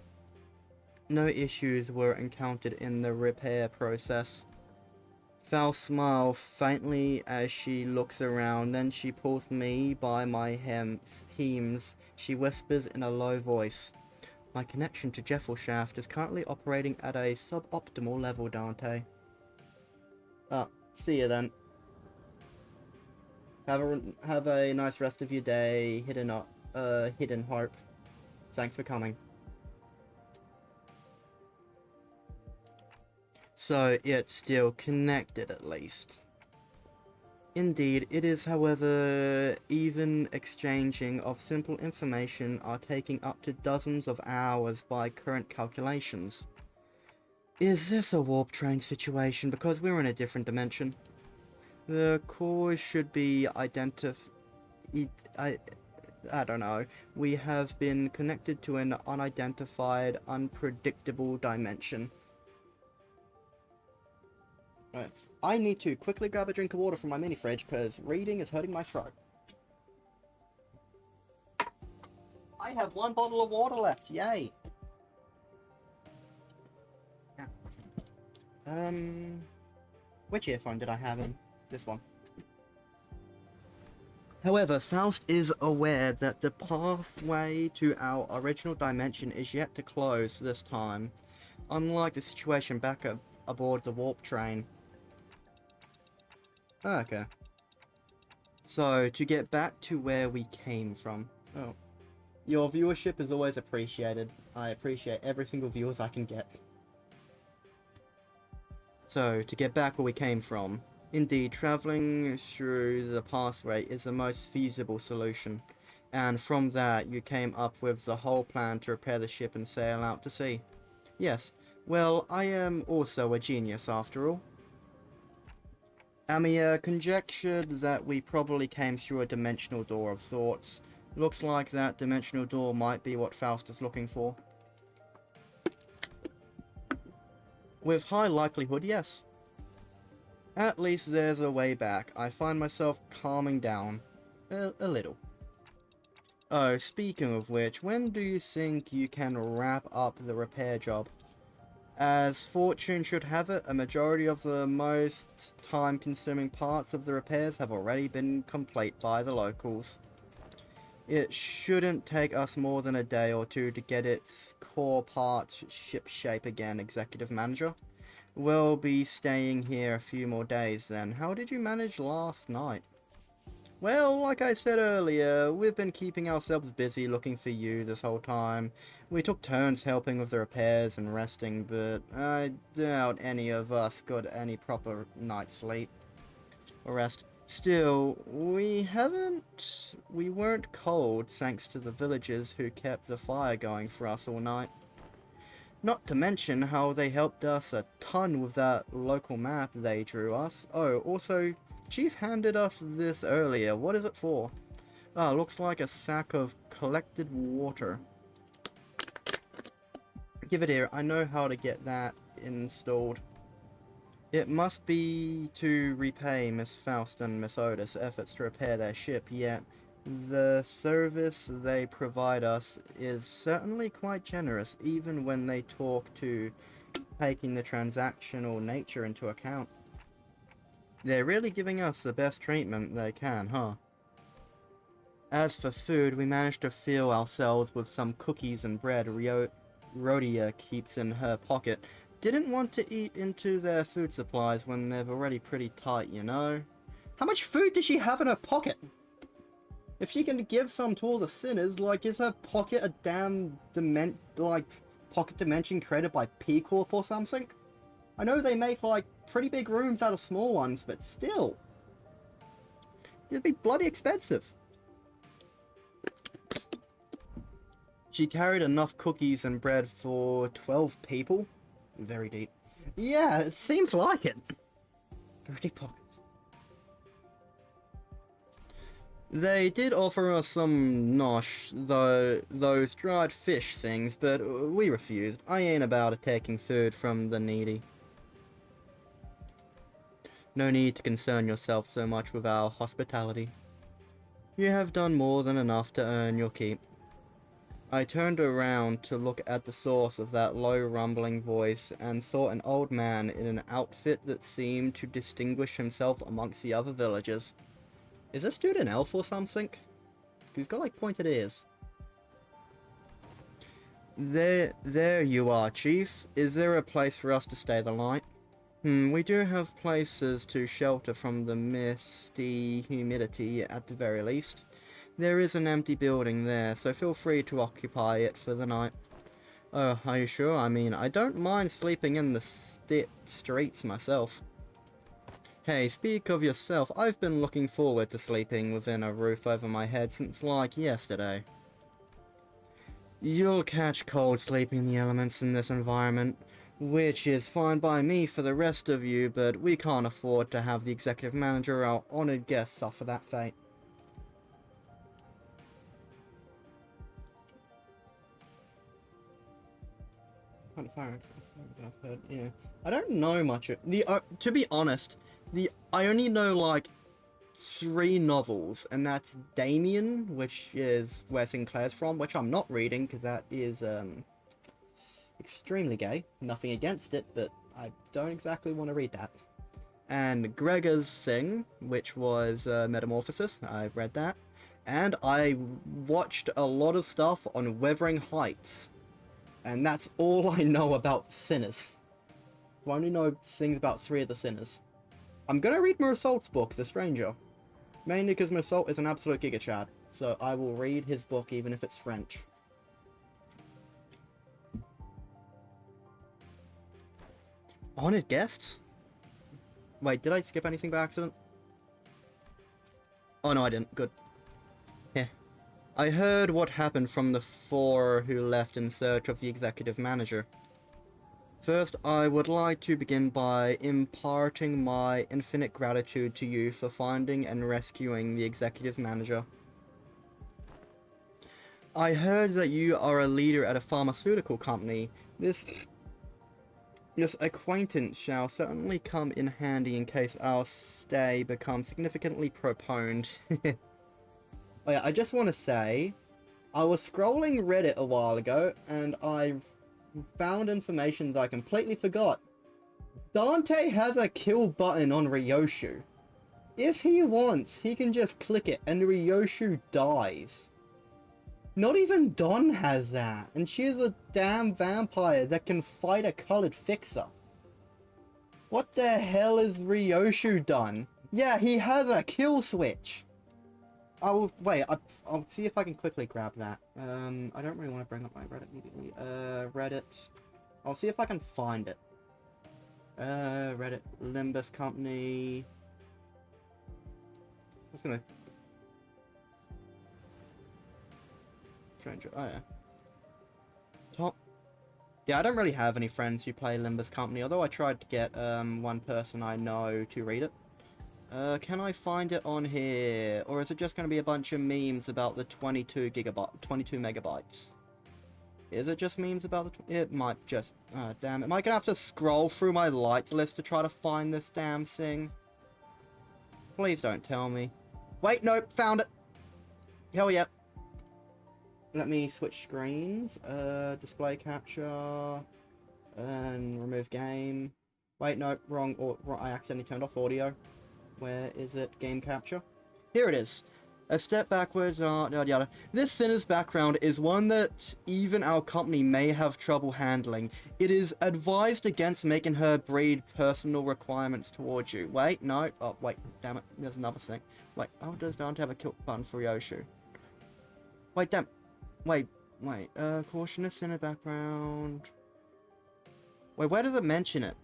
No issues were encountered in the repair process. Val smiles faintly as she looks around, then she pulls me by my hems. She whispers in a low voice, "My connection to Jeffelshaft is currently operating at a suboptimal level, Dante." Ah, see you then. Have a nice rest of your day, Hidden Hope. Thanks for coming. So it's still connected at least. Indeed, it is, however, even exchanging of simple information are taking up to dozens of hours by current calculations. Is this a warp train situation because we're in a different dimension? The core should be I don't know. We have been connected to an unidentified, unpredictable dimension. Right. I need to quickly grab a drink of water from my mini fridge because reading is hurting my throat. I have 1 bottle of water left, yay! Yeah. Which earphone did I have in? This one. However, Faust is aware that the pathway to our original dimension is yet to close this time, unlike the situation back aboard the warp train. Okay. So, to get back to where we came from. Oh. Your viewership is always appreciated. I appreciate every single viewers I can get. So, to get back where we came from. Indeed, travelling through the pathway is the most feasible solution. And from that, you came up with the whole plan to repair the ship and sail out to sea. Yes. Well, I am also a genius after all. Amia conjectured that we probably came through a dimensional door of sorts. Looks like that dimensional door might be what Faust is looking for. With high likelihood, yes. At least there's a way back. I find myself calming down. A little. Oh, speaking of which, when do you think you can wrap up the repair job? As fortune should have it, a majority of the most time-consuming parts of the repairs have already been complete by the locals. It shouldn't take us more than a day or two to get its core parts ship-shape again, Executive Manager. We'll be staying here a few more days then. How did you manage last night? Well, like I said earlier, we've been keeping ourselves busy looking for you this whole time. We took turns helping with the repairs and resting, but I doubt any of us got any proper night's sleep or rest. Still, we weren't cold thanks to the villagers who kept the fire going for us all night. Not to mention how they helped us a ton with that local map they drew us. Oh, also, Chief handed us this earlier. What is it for? Ah, looks like a sack of collected water. Give it here. I know how to get that installed. It must be to repay Miss Faust and Miss Otis' efforts to repair their ship, yet the service they provide us is certainly quite generous, even when they talk to taking the transactional nature into account. They're really giving us the best treatment they can, huh? As for food, we managed to fill ourselves with some cookies and bread Rhodia keeps in her pocket. Didn't want to eat into their food supplies when they're already pretty tight, you know? How much food does she have in her pocket? If she can give some to all the sinners, like, is her pocket a damn pocket dimension created by P Corp or something? I know they make, like, pretty big rooms out of small ones, but still. It'd be bloody expensive. She carried enough cookies and bread for 12 people. Very deep. Yeah, it seems like it. Very deep pockets. They did offer us some nosh, those dried fish things, but we refused. I ain't about taking food from the needy. No need to concern yourself so much with our hospitality. You have done more than enough to earn your keep. I turned around to look at the source of that low rumbling voice and saw an old man in an outfit that seemed to distinguish himself amongst the other villagers. Is this dude an elf or something? He's got like pointed ears. There you are, Chief. Is there a place for us to stay the night? We do have places to shelter from the misty humidity at the very least. There is an empty building there, so feel free to occupy it for the night. Oh, are you sure? I mean, I don't mind sleeping in the streets myself. Hey, speak of yourself, I've been looking forward to sleeping within a roof over my head since like yesterday. You'll catch cold sleeping in the elements in this environment, which is fine by me for the rest of you, but we can't afford to have the executive manager or our honoured guests suffer that fate. Yeah. I don't know much of to be honest, I only know like 3 novels, and that's Damien, which is where Sinclair's from, which I'm not reading because that is extremely gay. Nothing against it, but I don't exactly want to read that. And Gregor's Sing, which was Metamorphosis. I've read that. And I watched a lot of stuff on Wuthering Heights. And that's all I know about Sinners. So I only know things about 3 of the Sinners. I'm gonna read Mersault's book, The Stranger. Mainly because Mersault is an absolute gigachad. So I will read his book even if it's French. Honored guests? Wait, did I skip anything by accident? Oh no, I didn't. Good. Yeah. I heard what happened from the 4 who left in search of the executive manager. First, I would like to begin by imparting my infinite gratitude to you for finding and rescuing the executive manager. I heard that you are a leader at a pharmaceutical company. This acquaintance shall certainly come in handy in case our stay becomes significantly postponed. Oh yeah, I just want to say, I was scrolling Reddit a while ago, and I found information that I completely forgot. Dante has a kill button on Ryoshu. If he wants, he can just click it, and Ryoshu dies. Not even Dawn has that, and she's a damn vampire that can fight a colored fixer. What the hell has Ryoshu done? Yeah, he has a kill switch. I'll see if I can quickly grab that. I don't really want to bring up my Reddit immediately. Reddit. I'll see if I can find it. Reddit, limbuscompany. I'm just gonna... Stranger, oh yeah. Top. Yeah, I don't really have any friends who play limbuscompany, although I tried to get, one person I know to read it. Can I find it on here? Or is it just going to be a bunch of memes about the 22 megabytes? Is it just memes about the... It might just... Oh, damn. Am I going to have to scroll through my liked list to try to find this damn thing? Please don't tell me. Wait, nope, found it! Hell yeah. Let me switch screens. Display capture. And remove game. Wait, no, wrong. I accidentally turned off audio. Where is it? Game capture? Here it is. A step backwards, yada yada. This sinner's background is one that even our company may have trouble handling. It is advised against making her breed personal requirements towards you. Wait, no. Oh, wait, damn it. There's another thing. Wait, oh, does Dante have a kill button for Ryoshu? Wait, damn. Wait. Caution is sinner background. Wait, where does it mention it?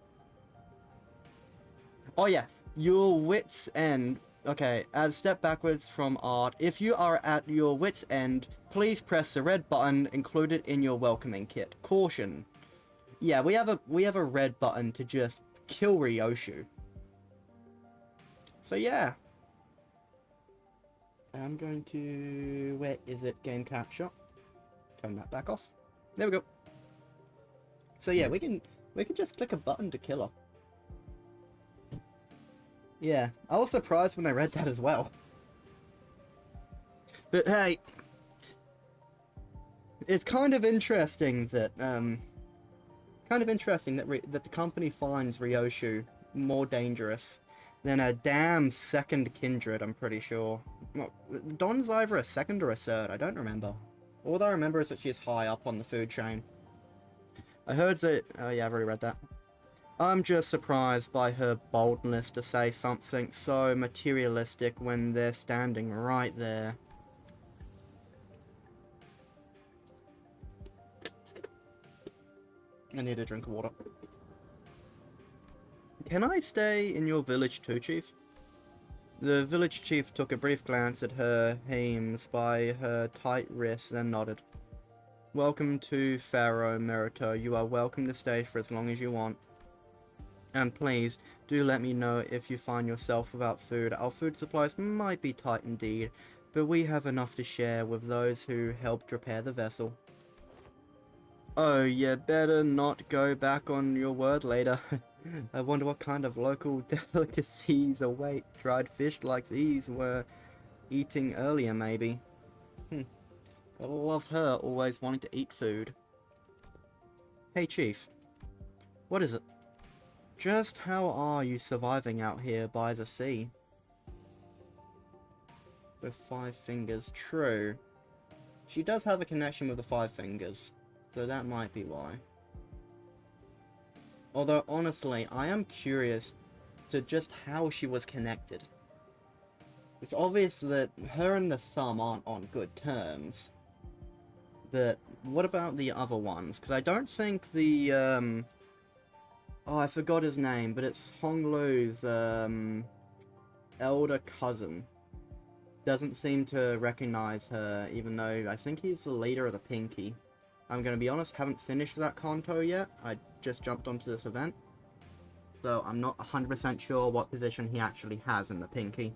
Oh, yeah. Your wit's end. Okay, add a step backwards from art. If you are at your wit's end, please press the red button included in your welcoming kit. Caution. Yeah, we have a red button to just kill Ryoshu. So yeah. I'm going to... Where is it? Game capture. Turn that back off. There we go. So yeah, we can just click a button to kill her. Yeah, I was surprised when I read that as well. But hey, it's kind of interesting that that the company finds Ryoshu more dangerous than a damn second kindred. I'm pretty sure. Well, Don's either a second or a third. I don't remember. All I remember is that she's high up on the food chain. I heard that. Oh yeah, I've already read that. I'm just surprised by her boldness to say something so materialistic when they're standing right there. I need a drink of water. Can I stay in your village too, Chief? The village chief took a brief glance at her hems by her tight wrists, then nodded. Welcome to Pharaoh, Merito. You are welcome to stay for as long as you want. And please, do let me know if you find yourself without food. Our food supplies might be tight indeed, but we have enough to share with those who helped repair the vessel. Oh, you better not go back on your word later. I wonder what kind of local delicacies await dried fish like these were eating earlier, maybe. I love her always wanting to eat food. Hey, Chief. What is it? Just how are you surviving out here by the sea? With 5 fingers. True. She does have a connection with the 5 fingers, so that might be why. Although, honestly, I am curious to just how she was connected. It's obvious that her and the Sum aren't on good terms. But what about the other ones? Because I don't think the, oh, I forgot his name, but it's Honglu's, elder cousin. Doesn't seem to recognize her, even though I think he's the leader of the Pinky. I'm gonna be honest, haven't finished that Kanto yet. I just jumped onto this event. So I'm not 100% sure what position he actually has in the Pinky.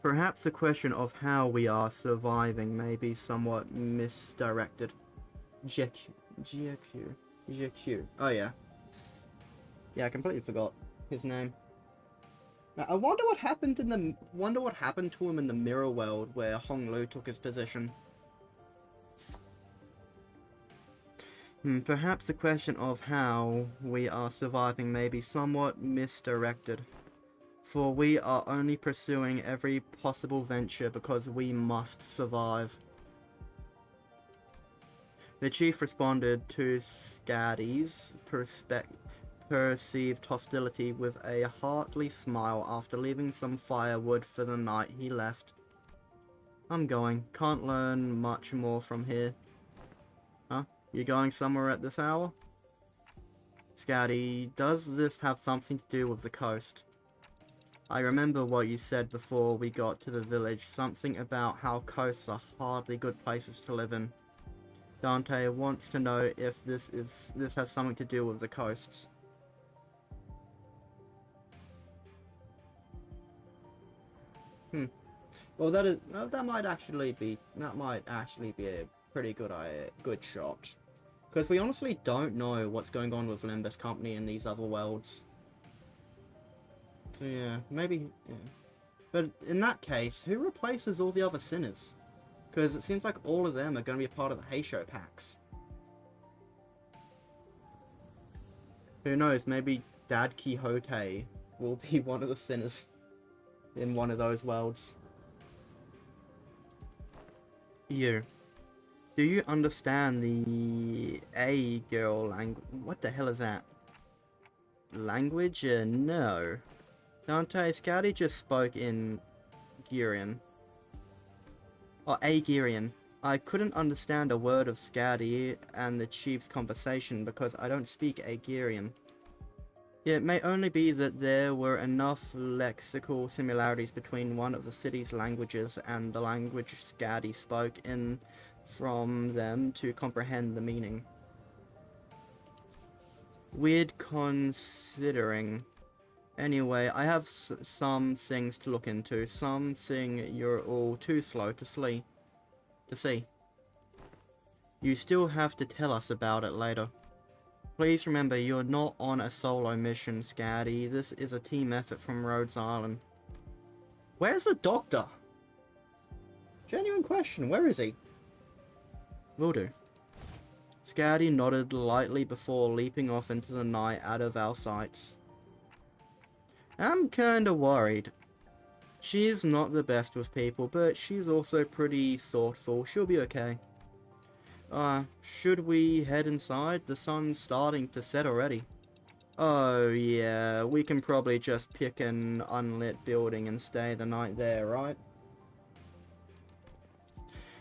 Perhaps the question of how we are surviving may be somewhat misdirected. GQ. Oh yeah. Yeah, I completely forgot his name. Now, I wonder what happened to him in the mirror world where Honglu took his position. Perhaps the question of how we are surviving may be somewhat misdirected. For we are only pursuing every possible venture because we must survive. The chief responded to Skadi's perceived hostility with a hearty smile. After leaving some firewood for the night, he left. I'm going. Can't learn much more from here. Huh? You going somewhere at this hour? Skadi, does this have something to do with the coast? I remember what you said before we got to the village, something about how coasts are hardly good places to live in. Dante wants to know if this has something to do with the coasts. Well, that might actually be a pretty good shot. Because we honestly don't know what's going on with Limbuscompany in these other worlds. So yeah, maybe, yeah. But in that case, who replaces all the other sinners? Because it seems like all of them are going to be a part of the Heisho packs. Who knows, maybe Dad Quixote will be one of the sinners in one of those worlds. You. Do you understand the A-girl language? What the hell is that? Language? No. Dante, Skadi just spoke in Girian. Oh, A-Girian. I couldn't understand a word of Skadi and the chief's conversation because I don't speak A-Girian. It may only be that there were enough lexical similarities between one of the city's languages and the language Skadi spoke in from them to comprehend the meaning. Weird considering. Anyway, I have some things to look into. Something you're all too slow to see. You still have to tell us about it later. Please remember, you're not on a solo mission, Skadi. This is a team effort from Rhodes Island. Where's the doctor? Genuine question, where is he? Will do. Scouty nodded lightly before leaping off into the night out of our sights. I'm kinda worried. She's not the best with people, but she's also pretty thoughtful. She'll be okay. Should we head inside? The sun's starting to set already. Oh yeah, we can probably just pick an unlit building and stay the night there, right?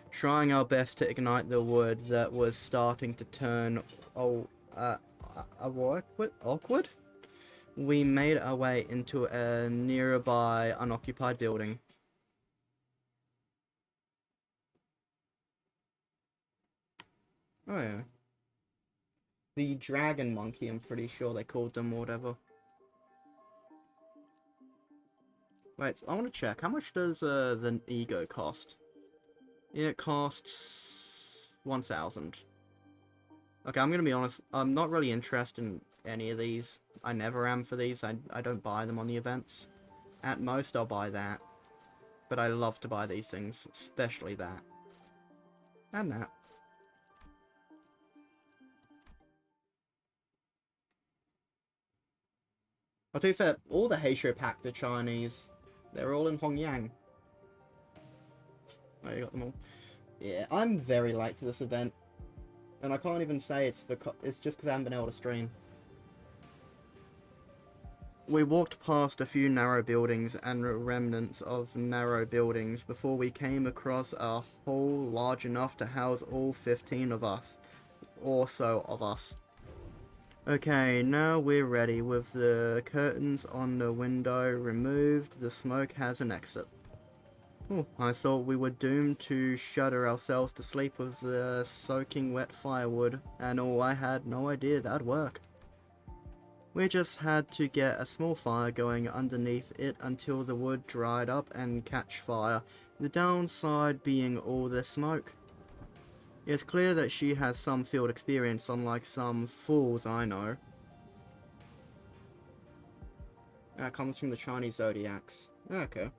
Trying our best to ignite the wood that was starting to turn awkward? We made our way into a nearby unoccupied building. Oh yeah. The dragon monkey, I'm pretty sure they called them or whatever. Wait, I want to check. How much does the ego cost? It costs 1,000. Okay, I'm gonna be honest. I'm not really interested in any of these. I never am for these. I don't buy them on the events. At most, I'll buy that. But I love to buy these things, especially that. And that. I'll tell you fair, all the Heisho packs are Chinese. They're all in Hongyang. Oh, you got them all. Yeah, I'm very late to this event. And I can't even say it's just because I haven't been able to stream. We walked past a few narrow buildings and remnants of narrow buildings before we came across a hall large enough to house all 15 of us. Or so of us. Okay, now we're ready. With the curtains on the window removed, the smoke has an exit. Oh, I thought we were doomed to shudder ourselves to sleep with the soaking wet firewood, and I had no idea that'd work. We just had to get a small fire going underneath it until the wood dried up and catch fire, the downside being all the smoke. It's clear that she has some field experience, unlike some fools I know. That comes from the Chinese zodiacs. Okay.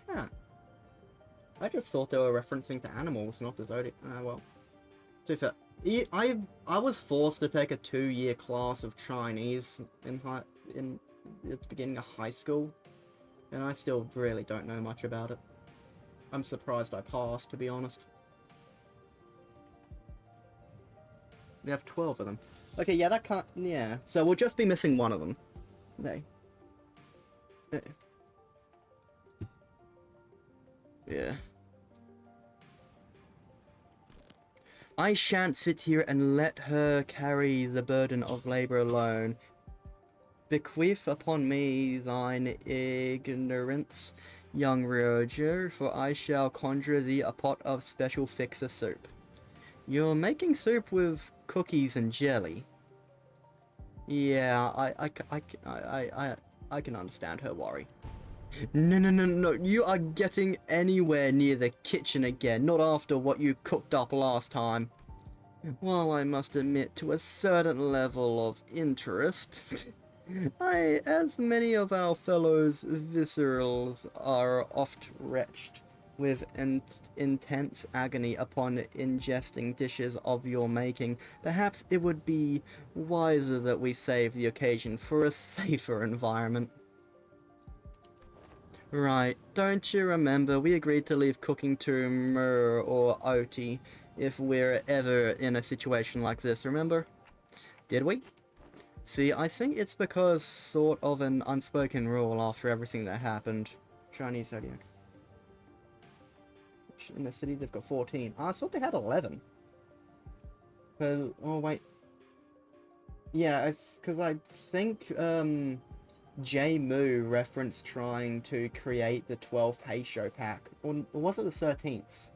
Huh. I just thought they were referencing to animals, not the zodiac. Well. To be fair, I was forced to take a 2-year class of Chinese at the beginning of high school, and I still really don't know much about it. I'm surprised I passed, to be honest. They have 12 of them. Okay, yeah, that can't... Yeah. So we'll just be missing one of them. They. Yeah. I shan't sit here and let her carry the burden of labour alone. Bequeath upon me thine ignorance, young Roger, for I shall conjure thee a pot of special fixer soup. You're making soup with cookies and jelly. Yeah, I can understand her worry. No, you are getting anywhere near the kitchen again, not after what you cooked up last time. While I must admit to a certain level of interest, as many of our fellows' viscerals are oft wretched with intense agony upon ingesting dishes of your making, perhaps it would be wiser that we save the occasion for a safer environment. Right, don't you remember we agreed to leave cooking to Mur or Oti if we're ever in a situation like this, remember? Did we? See, I think it's because sort of an unspoken rule after everything that happened. Chinese zodiac. In the city they've got 14. I thought they had 11. Oh wait. Yeah, it's because I think J Moo referenced trying to create the 12th Heisho pack. Or was it the 13th?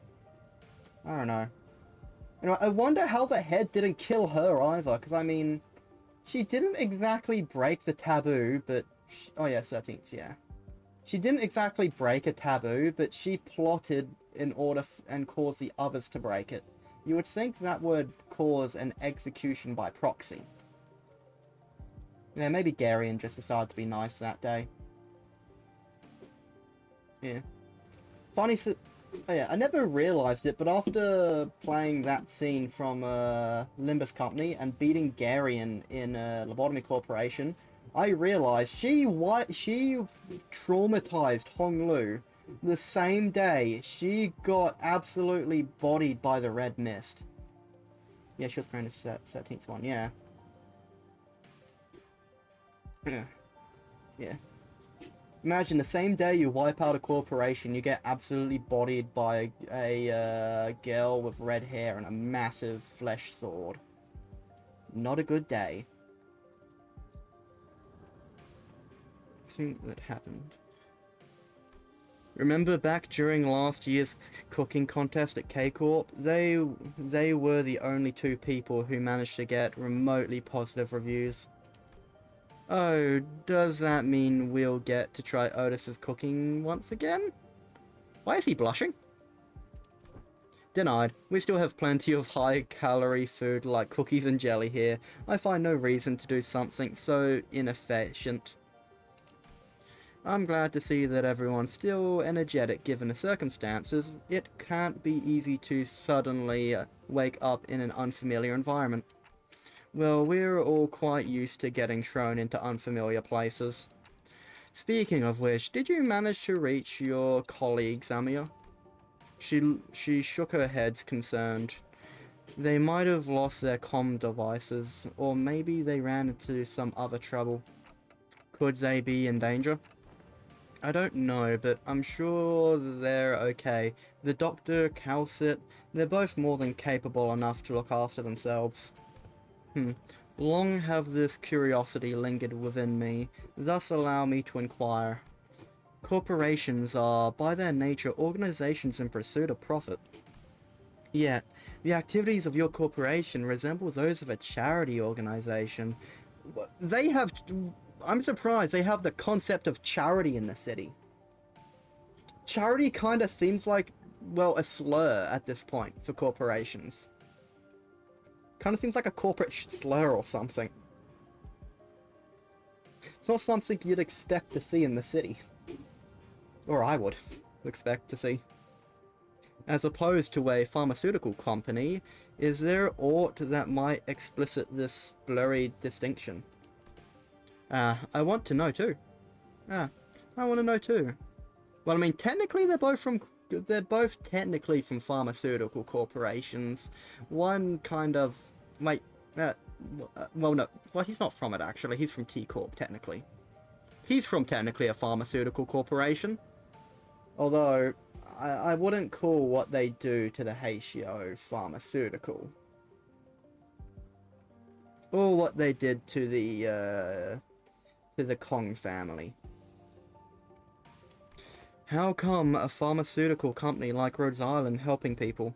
I don't know. Anyway, I wonder how the head didn't kill her either, because I mean, she didn't exactly break the taboo, but... oh yeah, 13th, yeah. She didn't exactly break a taboo, but she plotted in order and cause the others to break it. You would think that would cause an execution by proxy. Yeah, maybe Garion just decided to be nice that day. Yeah. Oh yeah, I never realized it, but after playing that scene from Limbuscompany and beating Garion in Lobotomy Corporation, I realized she traumatized Honglu the same day she got absolutely bodied by the red mist. Yeah, she was going to 13th one, yeah. Yeah. Yeah. Imagine the same day you wipe out a corporation, you get absolutely bodied by a girl with red hair and a massive flesh sword. Not a good day. I think that happened. Remember back during last year's cooking contest at K-Corp? They were the only two people who managed to get remotely positive reviews. Oh, does that mean we'll get to try Otis's cooking once again? Why is he blushing? Denied. We still have plenty of high-calorie food like cookies and jelly here. I find no reason to do something so inefficient. I'm glad to see that everyone's still energetic given the circumstances. It can't be easy to suddenly wake up in an unfamiliar environment. Well, we're all quite used to getting thrown into unfamiliar places. Speaking of which, did you manage to reach your colleague, Zamia? She shook her head, concerned. They might have lost their comm devices, or maybe they ran into some other trouble. Could they be in danger? I don't know, but I'm sure they're okay. The doctor, Calcit, they're both more than capable enough to look after themselves. Long have this curiosity lingered within me, thus allow me to inquire. Corporations are, by their nature, organizations in pursuit of profit. Yet, the activities of your corporation resemble those of a charity organization. They have... I'm surprised they have the concept of charity in the city. Charity kind of seems like, well, a slur at this point for corporations. Kind of seems like a corporate slur or something. It's not something you'd expect to see in the city. Or I would expect to see. As opposed to a pharmaceutical company, is there aught that might explicit this blurry distinction? I want to know too. I want to know too. Well, I mean, technically they're both technically from pharmaceutical corporations. One kind of, wait, well no, well he's not from it actually, he's from T-Corp technically. He's from technically a pharmaceutical corporation. Although, I wouldn't call what they do to the Hatio pharmaceutical. Or what they did to the Kong family. How come a pharmaceutical company like Rhode Island helping people?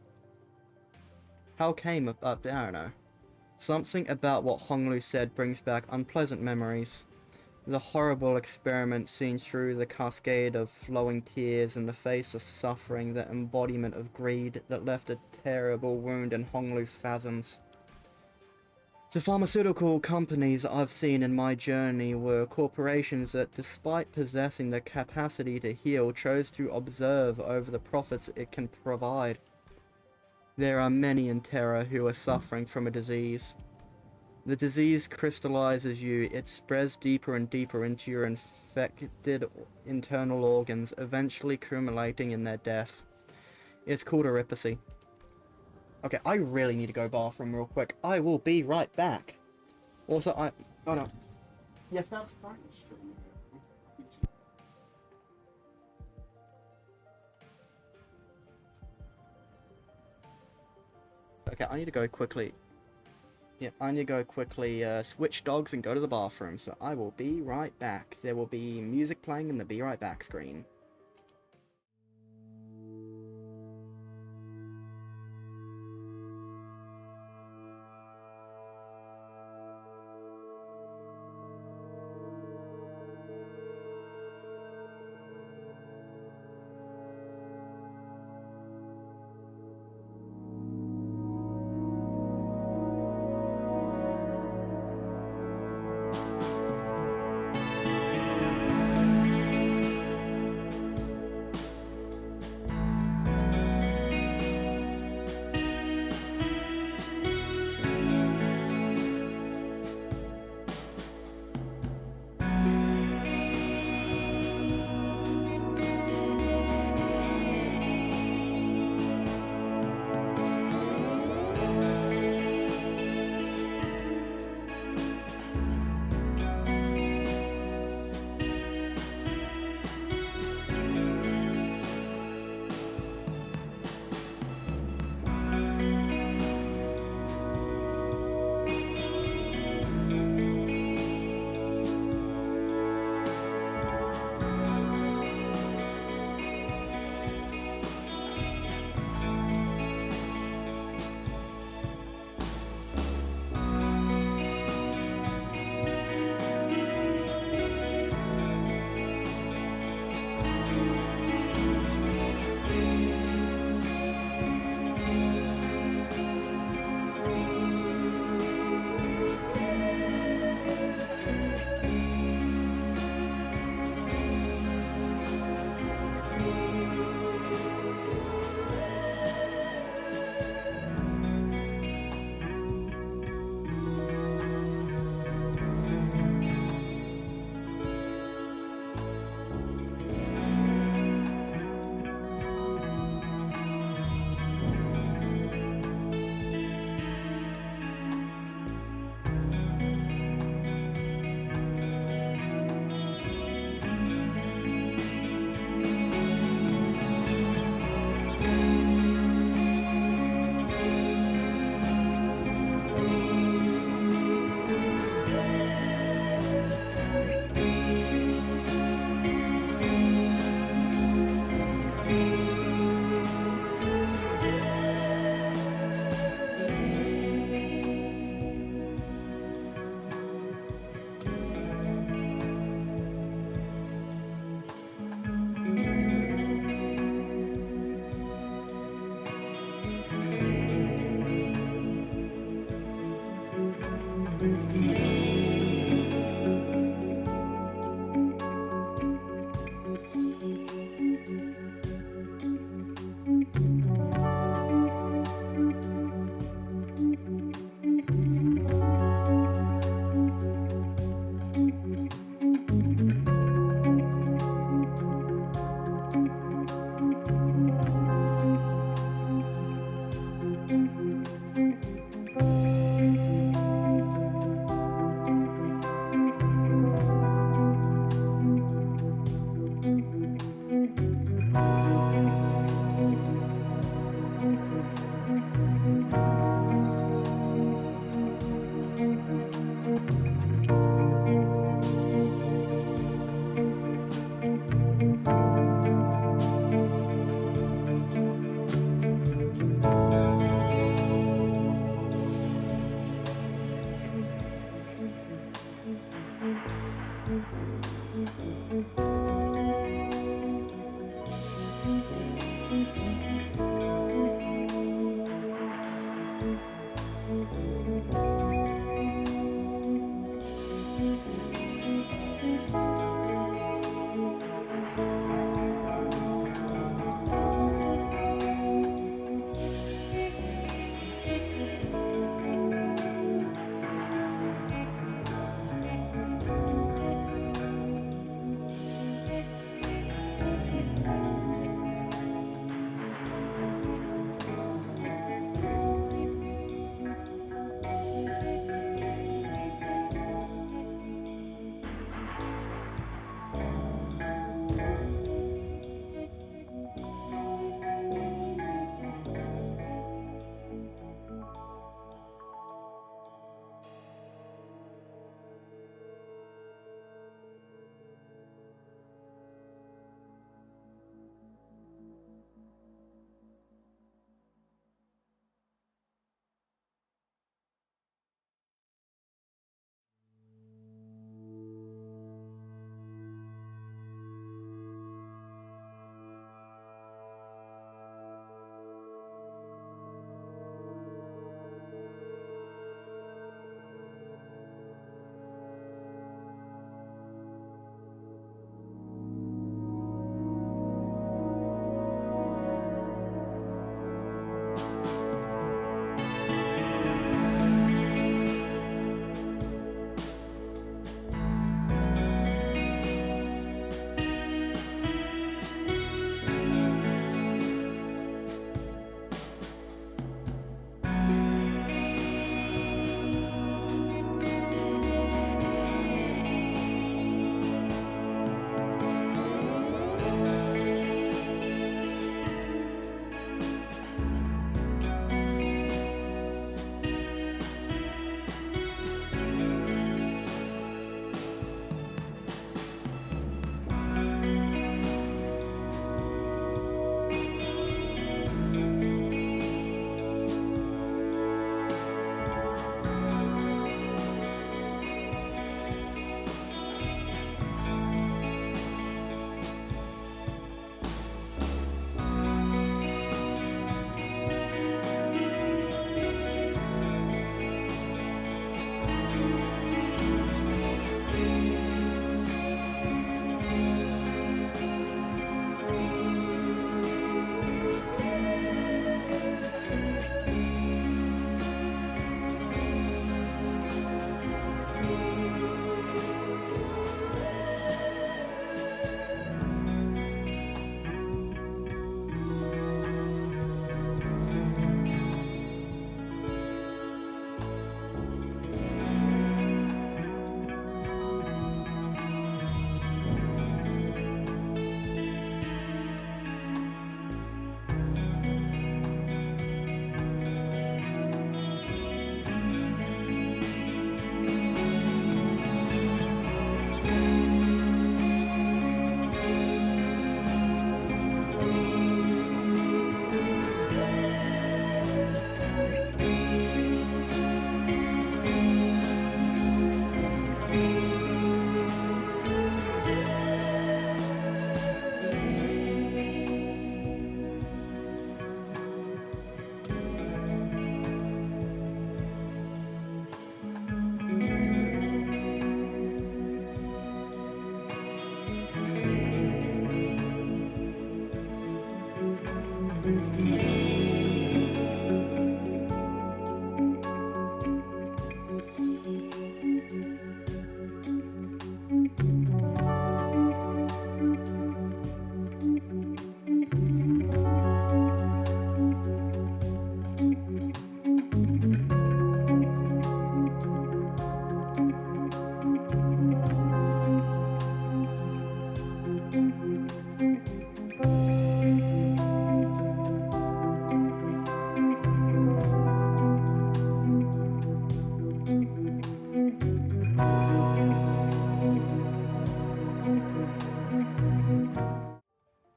How came up, I don't know. Something about what Honglu said brings back unpleasant memories. The horrible experiment seen through the cascade of flowing tears in the face of suffering, the embodiment of greed that left a terrible wound in Honglu's spasms. The pharmaceutical companies I've seen in my journey were corporations that, despite possessing the capacity to heal, chose to observe over the profits it can provide. There are many in Terra who are suffering from a disease. The disease crystallizes you, it spreads deeper and deeper into your infected internal organs, eventually culminating in their death. It's called eripacy. Okay, I really need to go bathroom real quick. I will be right back. Also, oh no. Yes, that's fine. Okay, I need to go quickly. Yeah, I need to go quickly switch dogs and go to the bathroom, so I will be right back. There will be music playing in the be right back screen.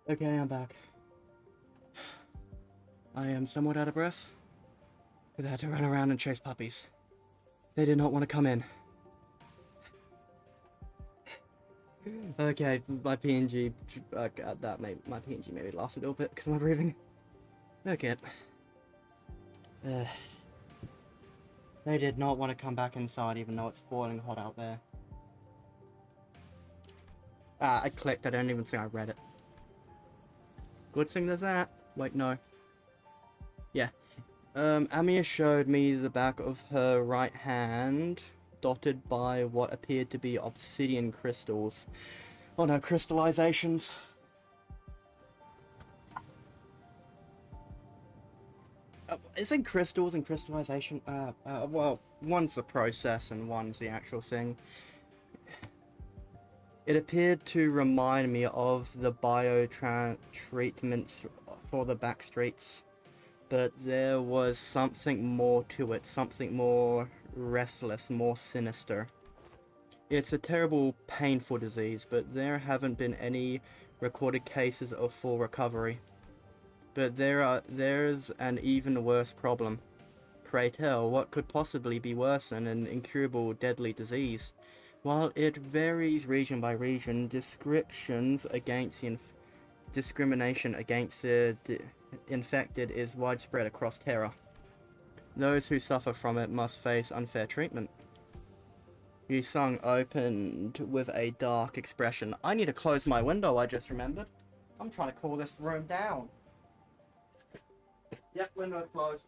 Okay, I'm back. I am somewhat out of breath, because I had to run around and chase puppies. They did not want to come in. Okay, my PNG, my PNG maybe laughed a little bit because of my breathing. Okay. They did not want to come back inside even though it's boiling hot out there. Ah, I clicked, I don't even think I read it. Good thing there's that. Wait, no. Yeah. Amia showed me the back of her right hand, dotted by what appeared to be obsidian crystals. Oh no, crystallizations. Isn't crystals and crystallization, well, one's the process and one's the actual thing. It appeared to remind me of the treatments for the back streets, but there was something more to it, something more restless, more sinister. It's a terrible, painful disease, but there haven't been any recorded cases of full recovery. But there's an even worse problem. Pray tell, what could possibly be worse than an incurable deadly disease? While it varies region by region, discrimination against the infected is widespread across Terra. Those who suffer from it must face unfair treatment. Yu Sung opened with a dark expression. I need to close my window, I just remembered. I'm trying to cool this room down. Yep, window closed.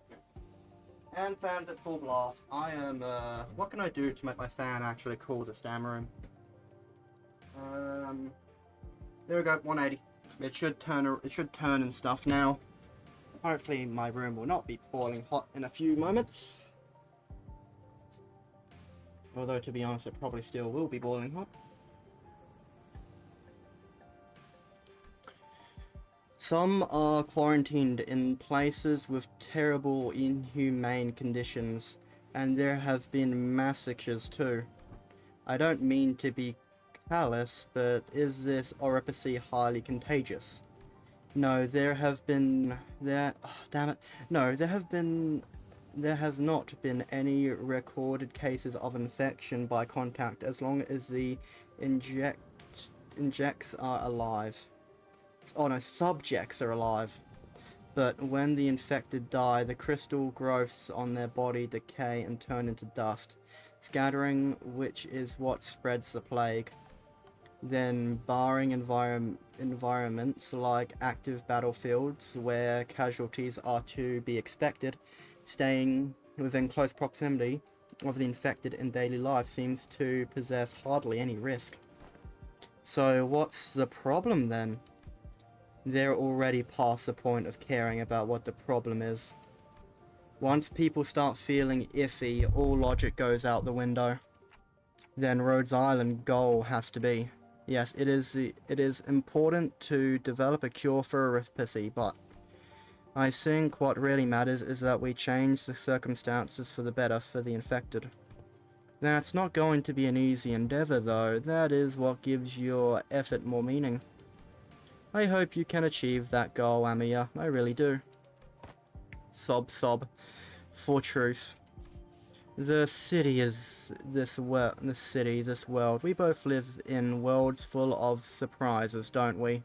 And fans at full blast. I am, what can I do to make my fan actually cool this damn room? There we go, 180. It should turn and stuff now. Hopefully my room will not be boiling hot in a few moments. Although, to be honest, it probably still will be boiling hot. Some are quarantined in places with terrible, inhumane conditions, and there have been massacres too. I don't mean to be callous, but is this oripacy highly contagious? No, there has not been any recorded cases of infection by contact as long as the injects are alive. Oh no, subjects are alive. But when the infected die, the crystal growths on their body decay and turn into dust, scattering, which is what spreads the plague. Then, barring environments like active battlefields where casualties are to be expected, staying within close proximity of the infected in daily life seems to possess hardly any risk. So what's the problem then? They're already past the point of caring about what the problem is. Once people start feeling iffy, all logic goes out the window. Then Rhodes Island goal has to be. Yes, it is important to develop a cure for oripacy, but I think what really matters is that we change the circumstances for the better for the infected. That's not going to be an easy endeavor though, that is what gives your effort more meaning. I hope you can achieve that goal, Amiya. I really do. Sob sob. For truth. The city is this world. We both live in worlds full of surprises, don't we?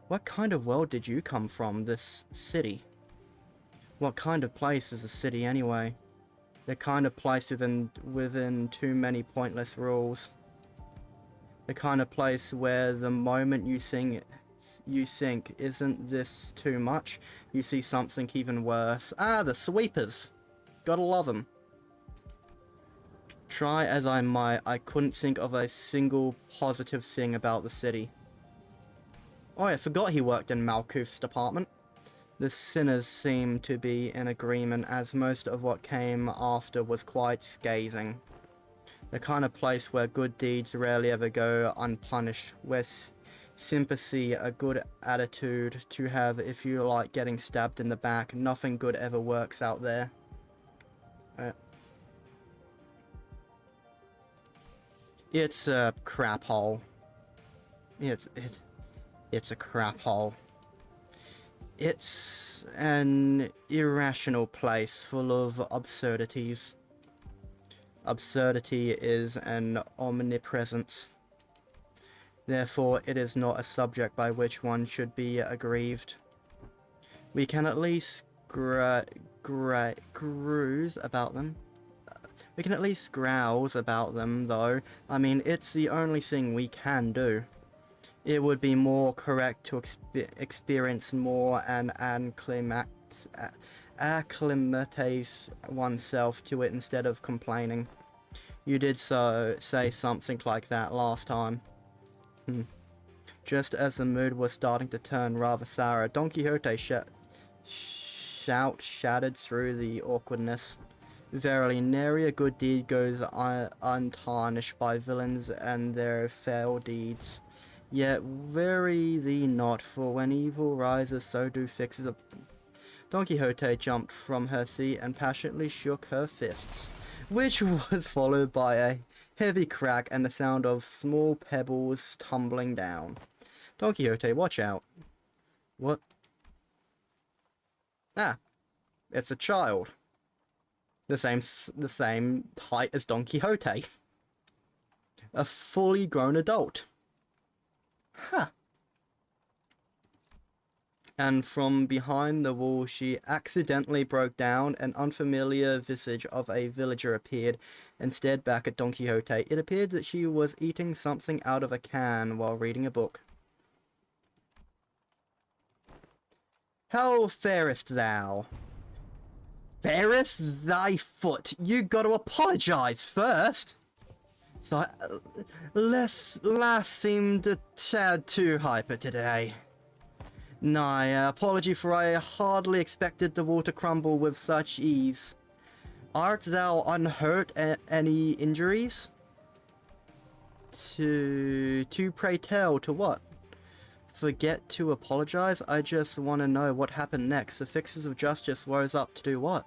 What kind of world did you come from, this city? What kind of place is a city anyway? The kind of place within too many pointless rules. The kind of place where the moment you think, isn't this too much, you see something even worse. Ah, the sweepers! Gotta love them. Try as I might, I couldn't think of a single positive thing about the city. Oh, I forgot he worked in Malkuth's department. The sinners seem to be in agreement, as most of what came after was quite scathing. The kind of place where good deeds rarely ever go unpunished, where sympathy a good attitude to have if you like getting stabbed in the back. Nothing good ever works out there. It's a crap hole. It's a crap hole. It's an irrational place full of absurdities. Absurdity is an omnipresence. Therefore, it is not a subject by which one should be aggrieved. We can at least cruise about them. We can at least grouse about them, though. I mean, it's the only thing we can do. It would be more correct to experience more and acclimatize oneself to it instead of complaining. You did say something like that last time. Just as the mood was starting to turn rather sour, Don Quixote shouted through the awkwardness. Verily, nary a good deed goes untarnished by villains and their foul deeds. Yet vary thee not, for when evil rises, so do fixes of... Don Quixote jumped from her seat and passionately shook her fists, which was followed by a heavy crack and the sound of small pebbles tumbling down. Don Quixote, watch out. What? Ah, it's a child. The same height as Don Quixote. A fully grown adult. Huh. And from behind the wall she accidentally broke down. An unfamiliar visage of a villager appeared and stared back at Don Quixote. It appeared that she was eating something out of a can while reading a book. How farest thou? Farest thy foot? You got to apologize first. So, lass seemed a tad too hyper today. Nay, apology, for I hardly expected the wall to crumble with such ease. Art thou unhurt? Any injuries? To pray tell, to what? Forget to apologize? I just want to know what happened next. The fixers of justice rose up to do what?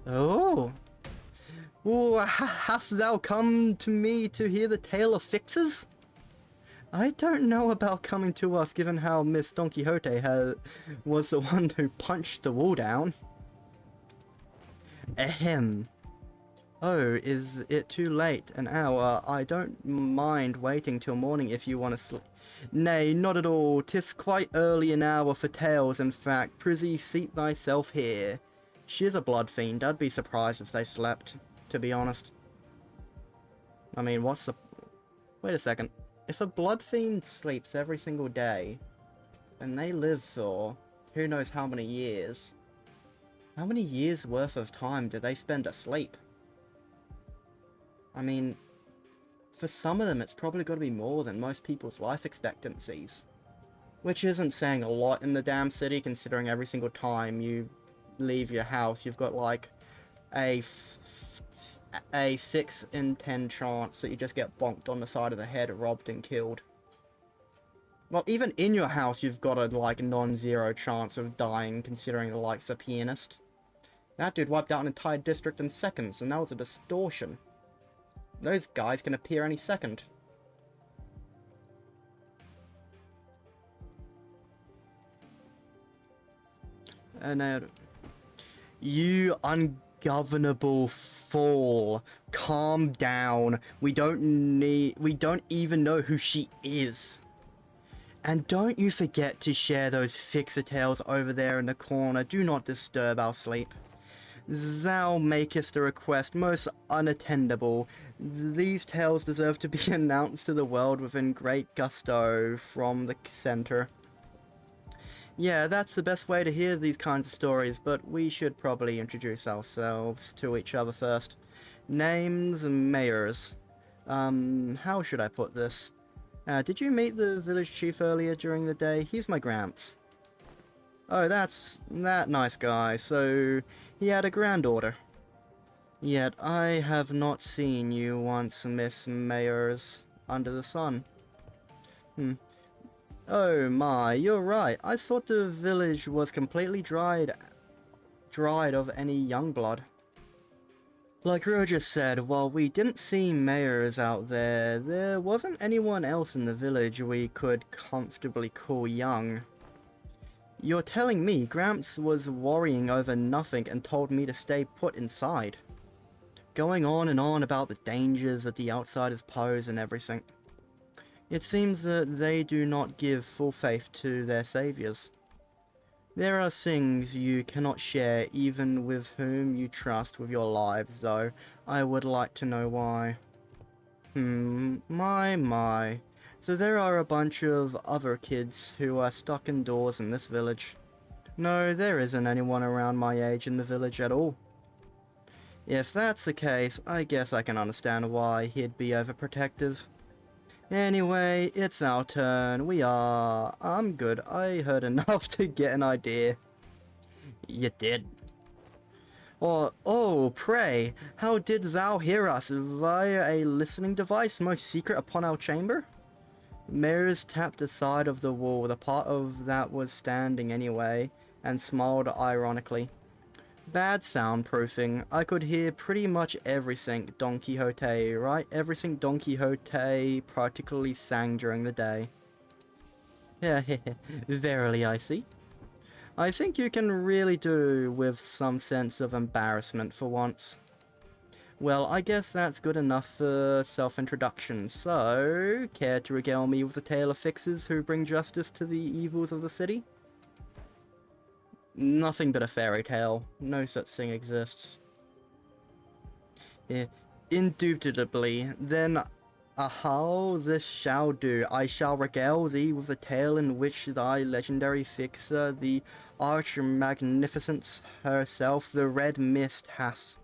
Oh. Well, hast thou come to me to hear the tale of fixers? I don't know about coming to us, given how Miss Don Quixote was the one who punched the wall down. Ahem. Oh, is it too late? An hour? I don't mind waiting till morning if you want to sleep. Nay, not at all. 'Tis quite early an hour for tales, in fact. Prithee, seat thyself here. She is a blood fiend. I'd be surprised if they slept, to be honest. I mean, what's the... Wait a second. If a blood fiend sleeps every single day, and they live for who knows how many years worth of time do they spend asleep? I mean, for some of them it's probably got to be more than most people's life expectancies. Which isn't saying a lot in the damn city, considering every single time you leave your house you've got like a 6 in 10 chance that you just get bonked on the side of the head, robbed and killed. Well, even in your house you've got a like non-zero chance of dying, considering the likes of Pianist. That dude wiped out an entire district in seconds, and that was a distortion. Those guys can appear any second. And you ungovernable fool, calm down. We don't even know who she is. And don't you forget to share those fixer tales over there in the corner. Do not disturb our sleep. Thou makest a request most unattendable. These tales deserve to be announced to the world within great gusto from the center. Yeah, that's the best way to hear these kinds of stories, but we should probably introduce ourselves to each other first. Names and mayors. How should I put this? Did you meet the village chief earlier during the day? He's my Gramps. Oh, that's that nice guy. So, he had a granddaughter. Yet, I have not seen you once, Miss Mayors, under the sun. Oh my, you're right. I thought the village was completely dried of any young blood. Like Roger said, while we didn't see mayors out there, there wasn't anyone else in the village we could comfortably call young. You're telling me Gramps was worrying over nothing and told me to stay put inside? Going on and on about the dangers that the outsiders pose and everything. It seems that they do not give full faith to their saviors. There are things you cannot share even with whom you trust with your lives, though. I would like to know why. My. So there are a bunch of other kids who are stuck indoors in this village. No, there isn't anyone around my age in the village at all. If that's the case, I guess I can understand why he'd be overprotective. Anyway, it's our turn. I'm good. I heard enough to get an idea. You did. Oh, pray, how didst thou hear us? Via a listening device most secret upon our chamber? Mears tapped the side of the wall, the part of that was standing anyway, and smiled ironically. Bad soundproofing. I could hear pretty much everything Don Quixote, right? Everything Don Quixote particularly sang during the day. Yeah, verily I see. I think you can really do with some sense of embarrassment for once. Well, I guess that's good enough for self-introduction, so care to regale me with a tale of fixers who bring justice to the evils of the city? Nothing but a fairy tale. No such thing exists. Indubitably, then, how this shall do. I shall regale thee with a tale in which thy legendary fixer, the arch-magnificence herself, the Red Mist, hath.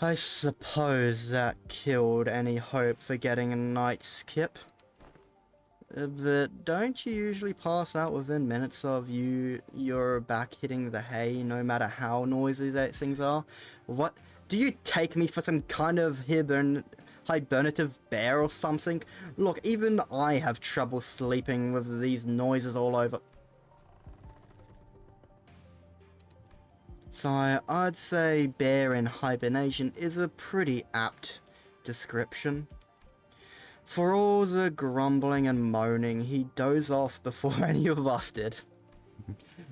I suppose that killed any hope for getting a night's skip. But don't you usually pass out within minutes of your back hitting the hay, no matter how noisy that things are? What? Do you take me for some kind of hibernative bear or something? Look, even I have trouble sleeping with these noises all over. So I'd say bear in hibernation is a pretty apt description. For all the grumbling and moaning, he dozed off before any of us did.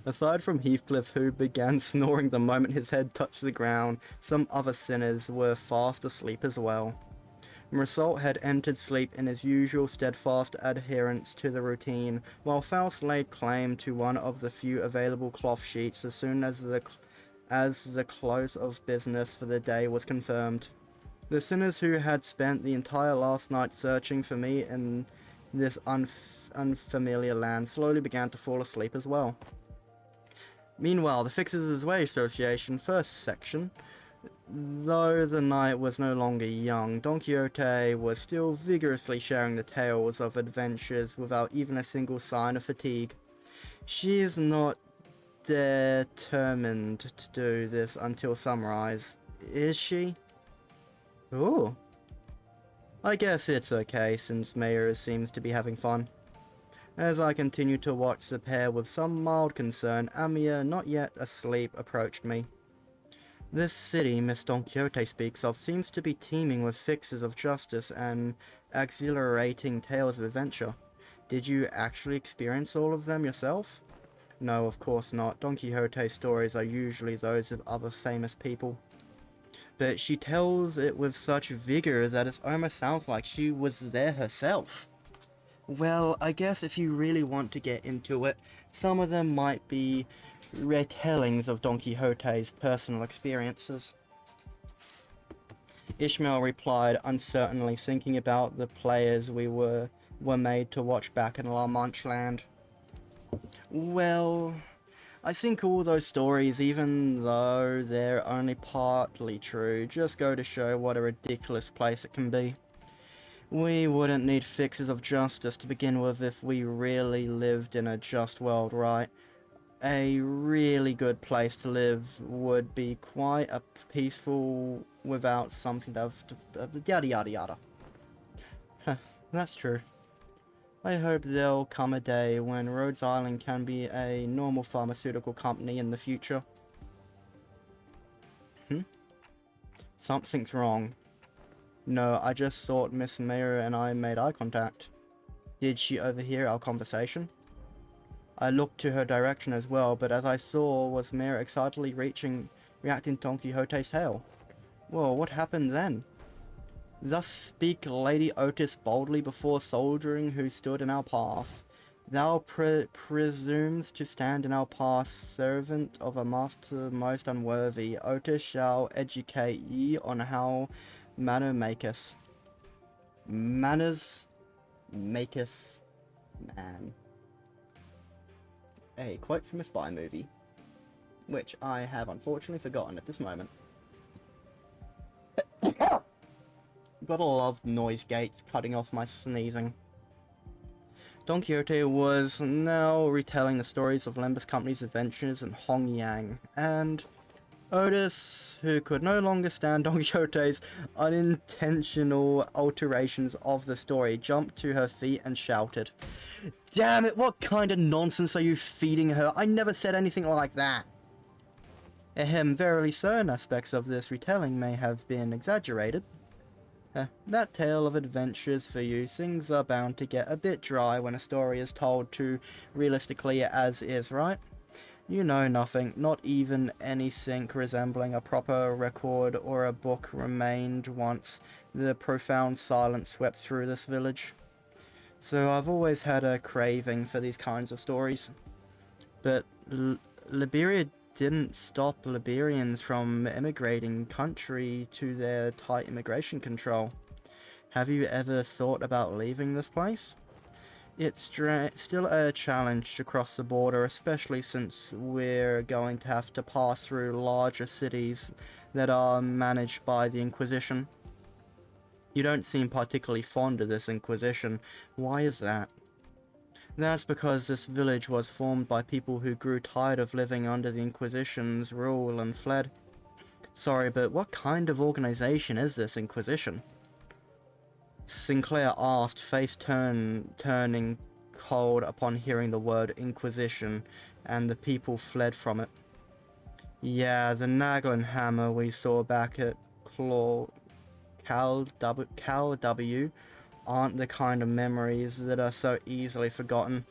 Aside from Heathcliff, who began snoring the moment his head touched the ground, some other sinners were fast asleep as well. Mersault had entered sleep in his usual steadfast adherence to the routine, while Faust laid claim to one of the few available cloth sheets as soon as the close of business for the day was confirmed. The sinners who had spent the entire last night searching for me in this unfamiliar land slowly began to fall asleep as well. Meanwhile, the Fixers' Way Association first section, though the night was no longer young, Don Quixote was still vigorously sharing the tales of adventures without even a single sign of fatigue. She is not determined to do this until sunrise, is she? Ooh. I guess it's okay, since Mayer seems to be having fun. As I continued to watch the pair with some mild concern, Amia, not yet asleep, approached me. This city Miss Don Quixote speaks of seems to be teeming with fixers of justice and exhilarating tales of adventure. Did you actually experience all of them yourself? No, of course not. Don Quixote's stories are usually those of other famous people. But she tells it with such vigor that it almost sounds like she was there herself. Well, I guess if you really want to get into it, some of them might be retellings of Don Quixote's personal experiences. Ishmael replied uncertainly, thinking about the players we were made to watch back in La Manche land. Well, I think all those stories, even though they're only partly true, just go to show what a ridiculous place it can be. We wouldn't need fixers of justice to begin with if we really lived in a just world, right? A really good place to live would be quite a peaceful without something of yada yada yada. That's true. I hope there'll come a day when Rhodes Island can be a normal pharmaceutical company in the future. Something's wrong. No, I just thought Miss Mayer and I made eye contact. Did she overhear our conversation? I looked to her direction as well, but as I saw was Mayer excitedly reacting to Don Quixote's tale. Whoa, what happened then? Thus speak Lady Otis boldly before soldiering who stood in our path. Thou presumes to stand in our path, servant of a master most unworthy. Otis shall educate ye on how manner maketh. Manners maketh man. A quote from a spy movie, which I have unfortunately forgotten at this moment. Gotta love noise gates cutting off my sneezing. Don Quixote was now retelling the stories of Limbus Company's adventures in Hong Yang, and Otis, who could no longer stand Don Quixote's unintentional alterations of the story, jumped to her feet and shouted, "Damn it, what kind of nonsense are you feeding her? I never said anything like that." Ahem, verily certain aspects of this retelling may have been exaggerated. That tale of adventures for you, things are bound to get a bit dry when a story is told too realistically as is, right? You know nothing, not even anything resembling a proper record or a book remained once the profound silence swept through this village. So I've always had a craving for these kinds of stories. But Liberia didn't stop Liberians from immigrating country to their tight immigration control. Have you ever thought about leaving this place? It's still a challenge to cross the border, especially since we're going to have to pass through larger cities that are managed by the Inquisition. You don't seem particularly fond of this Inquisition. Why is that? That's because this village was formed by people who grew tired of living under the Inquisition's rule and fled. Sorry, but what kind of organization is this Inquisition? Sinclair asked, face turning cold upon hearing the word Inquisition, and the people fled from it. Yeah, the Naglin hammer we saw back at Cal W aren't the kind of memories that are so easily forgotten.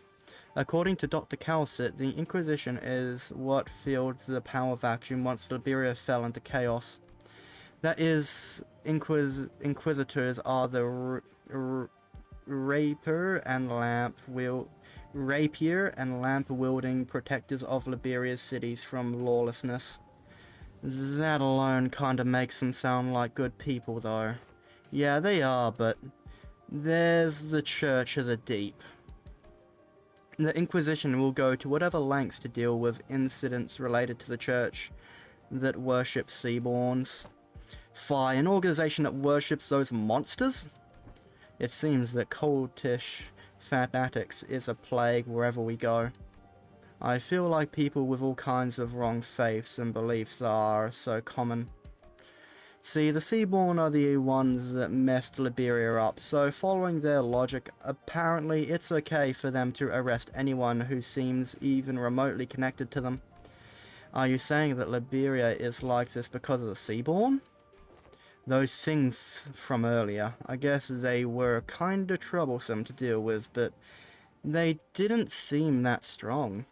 According to Dr. Calcit, the Inquisition is what filled the power vacuum once Liberia fell into chaos. That is, Inquisitors are the rapier and lamp wielding protectors of Liberia's cities from lawlessness. That alone kinda makes them sound like good people, though. Yeah, they are, but there's the Church of the Deep. The Inquisition will go to whatever lengths to deal with incidents related to the Church that worships Seaborns. Fie, an organization that worships those monsters? It seems that cultish fanatics is a plague wherever we go. I feel like people with all kinds of wrong faiths and beliefs are so common. See, the Seaborn are the ones that messed Liberia up, so following their logic, apparently it's okay for them to arrest anyone who seems even remotely connected to them. Are you saying that Liberia is like this because of the Seaborn? Those things from earlier, I guess they were kinda troublesome to deal with, but they didn't seem that strong.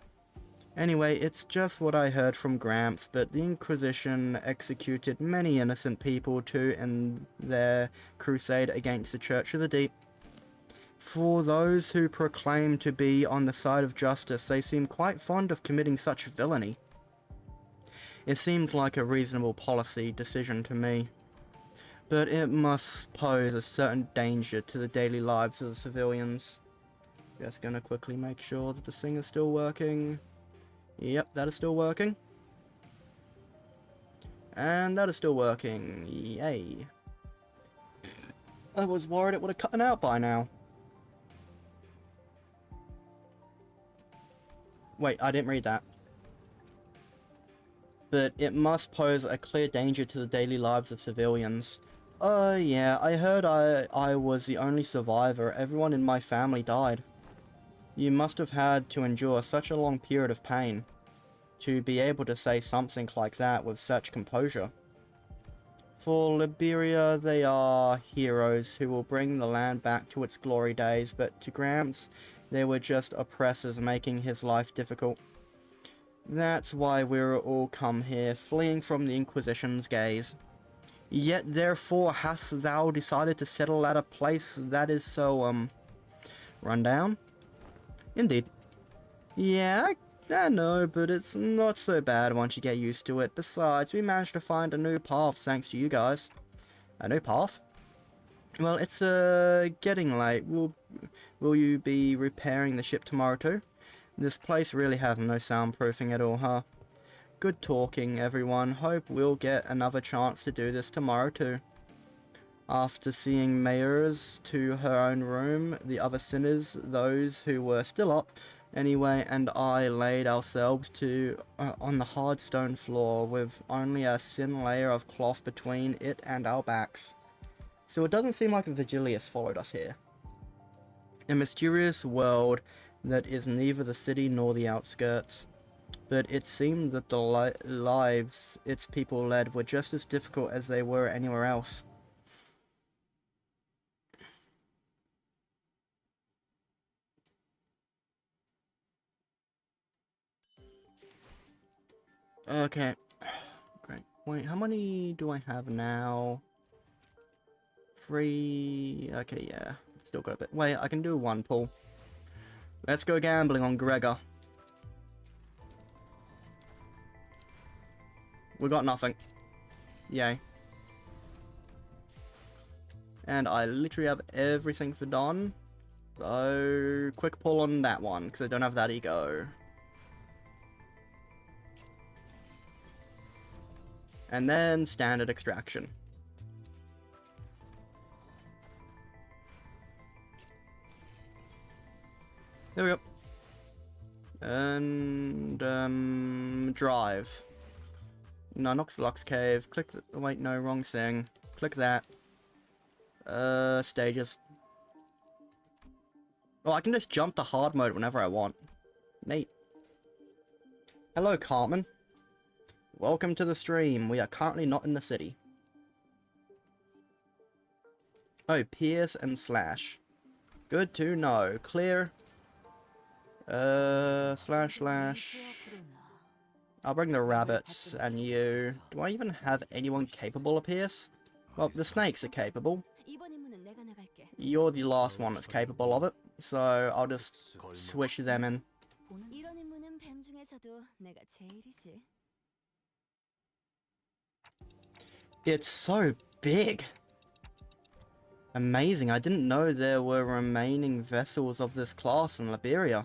Anyway, it's just what I heard from Gramps, but the Inquisition executed many innocent people too in their crusade against the Church of the Deep. For those who proclaim to be on the side of justice, they seem quite fond of committing such villainy. It seems like a reasonable policy decision to me, but it must pose a certain danger to the daily lives of the civilians. Just gonna quickly make sure that this thing is still working. Yep, that is still working. And that is still working. Yay. I was worried it would have cut out by now. Wait, I didn't read that. But it must pose a clear danger to the daily lives of civilians. Oh yeah, I heard I was the only survivor. Everyone in my family died. You must have had to endure such a long period of pain to be able to say something like that with such composure. For Liberia, they are heroes who will bring the land back to its glory days, but to Gramps, they were just oppressors making his life difficult. That's why we're all come here, fleeing from the Inquisition's gaze. Yet therefore hast thou decided to settle at a place that is so, run down? Indeed. Yeah, I know, but it's not so bad once you get used to it. Besides, we managed to find a new path thanks to you guys. A new path? Well, it's, getting late. Will you be repairing the ship tomorrow too? This place really has no soundproofing at all, huh? Good talking, everyone. Hope we'll get another chance to do this tomorrow too. After seeing Mayors to her own room, the other sinners, those who were still up, anyway, and I laid ourselves on the hard stone floor with only a thin layer of cloth between it and our backs. So it doesn't seem like Vigilius followed us here. A mysterious world that is neither the city nor the outskirts. But it seemed that the lives its people led were just as difficult as they were anywhere else. Okay. Great. Wait, how many do I have now? 3... Okay, yeah. Still got a bit. Wait, I can do one pull. Let's go gambling on Gregor. We got nothing. Yay. And I literally have everything for Don. So, quick pull on that one, because I don't have that ego. And then standard extraction. There we go. And, drive. No, Noxlux Cave. Click the, wait, no, wrong thing. Click that. Stages. Oh, I can just jump to hard mode whenever I want. Neat. Hello, Cartman. Welcome to the stream. We are currently not in the city. Oh, Pierce and Slash. Good to know. Clear. Slash. I'll bring the rabbits and you. Do I even have anyone capable of Pierce? Well, the snakes are capable. You're the last one that's capable of it, so I'll just switch them in. It's so big! Amazing, I didn't know there were remaining vessels of this class in Liberia.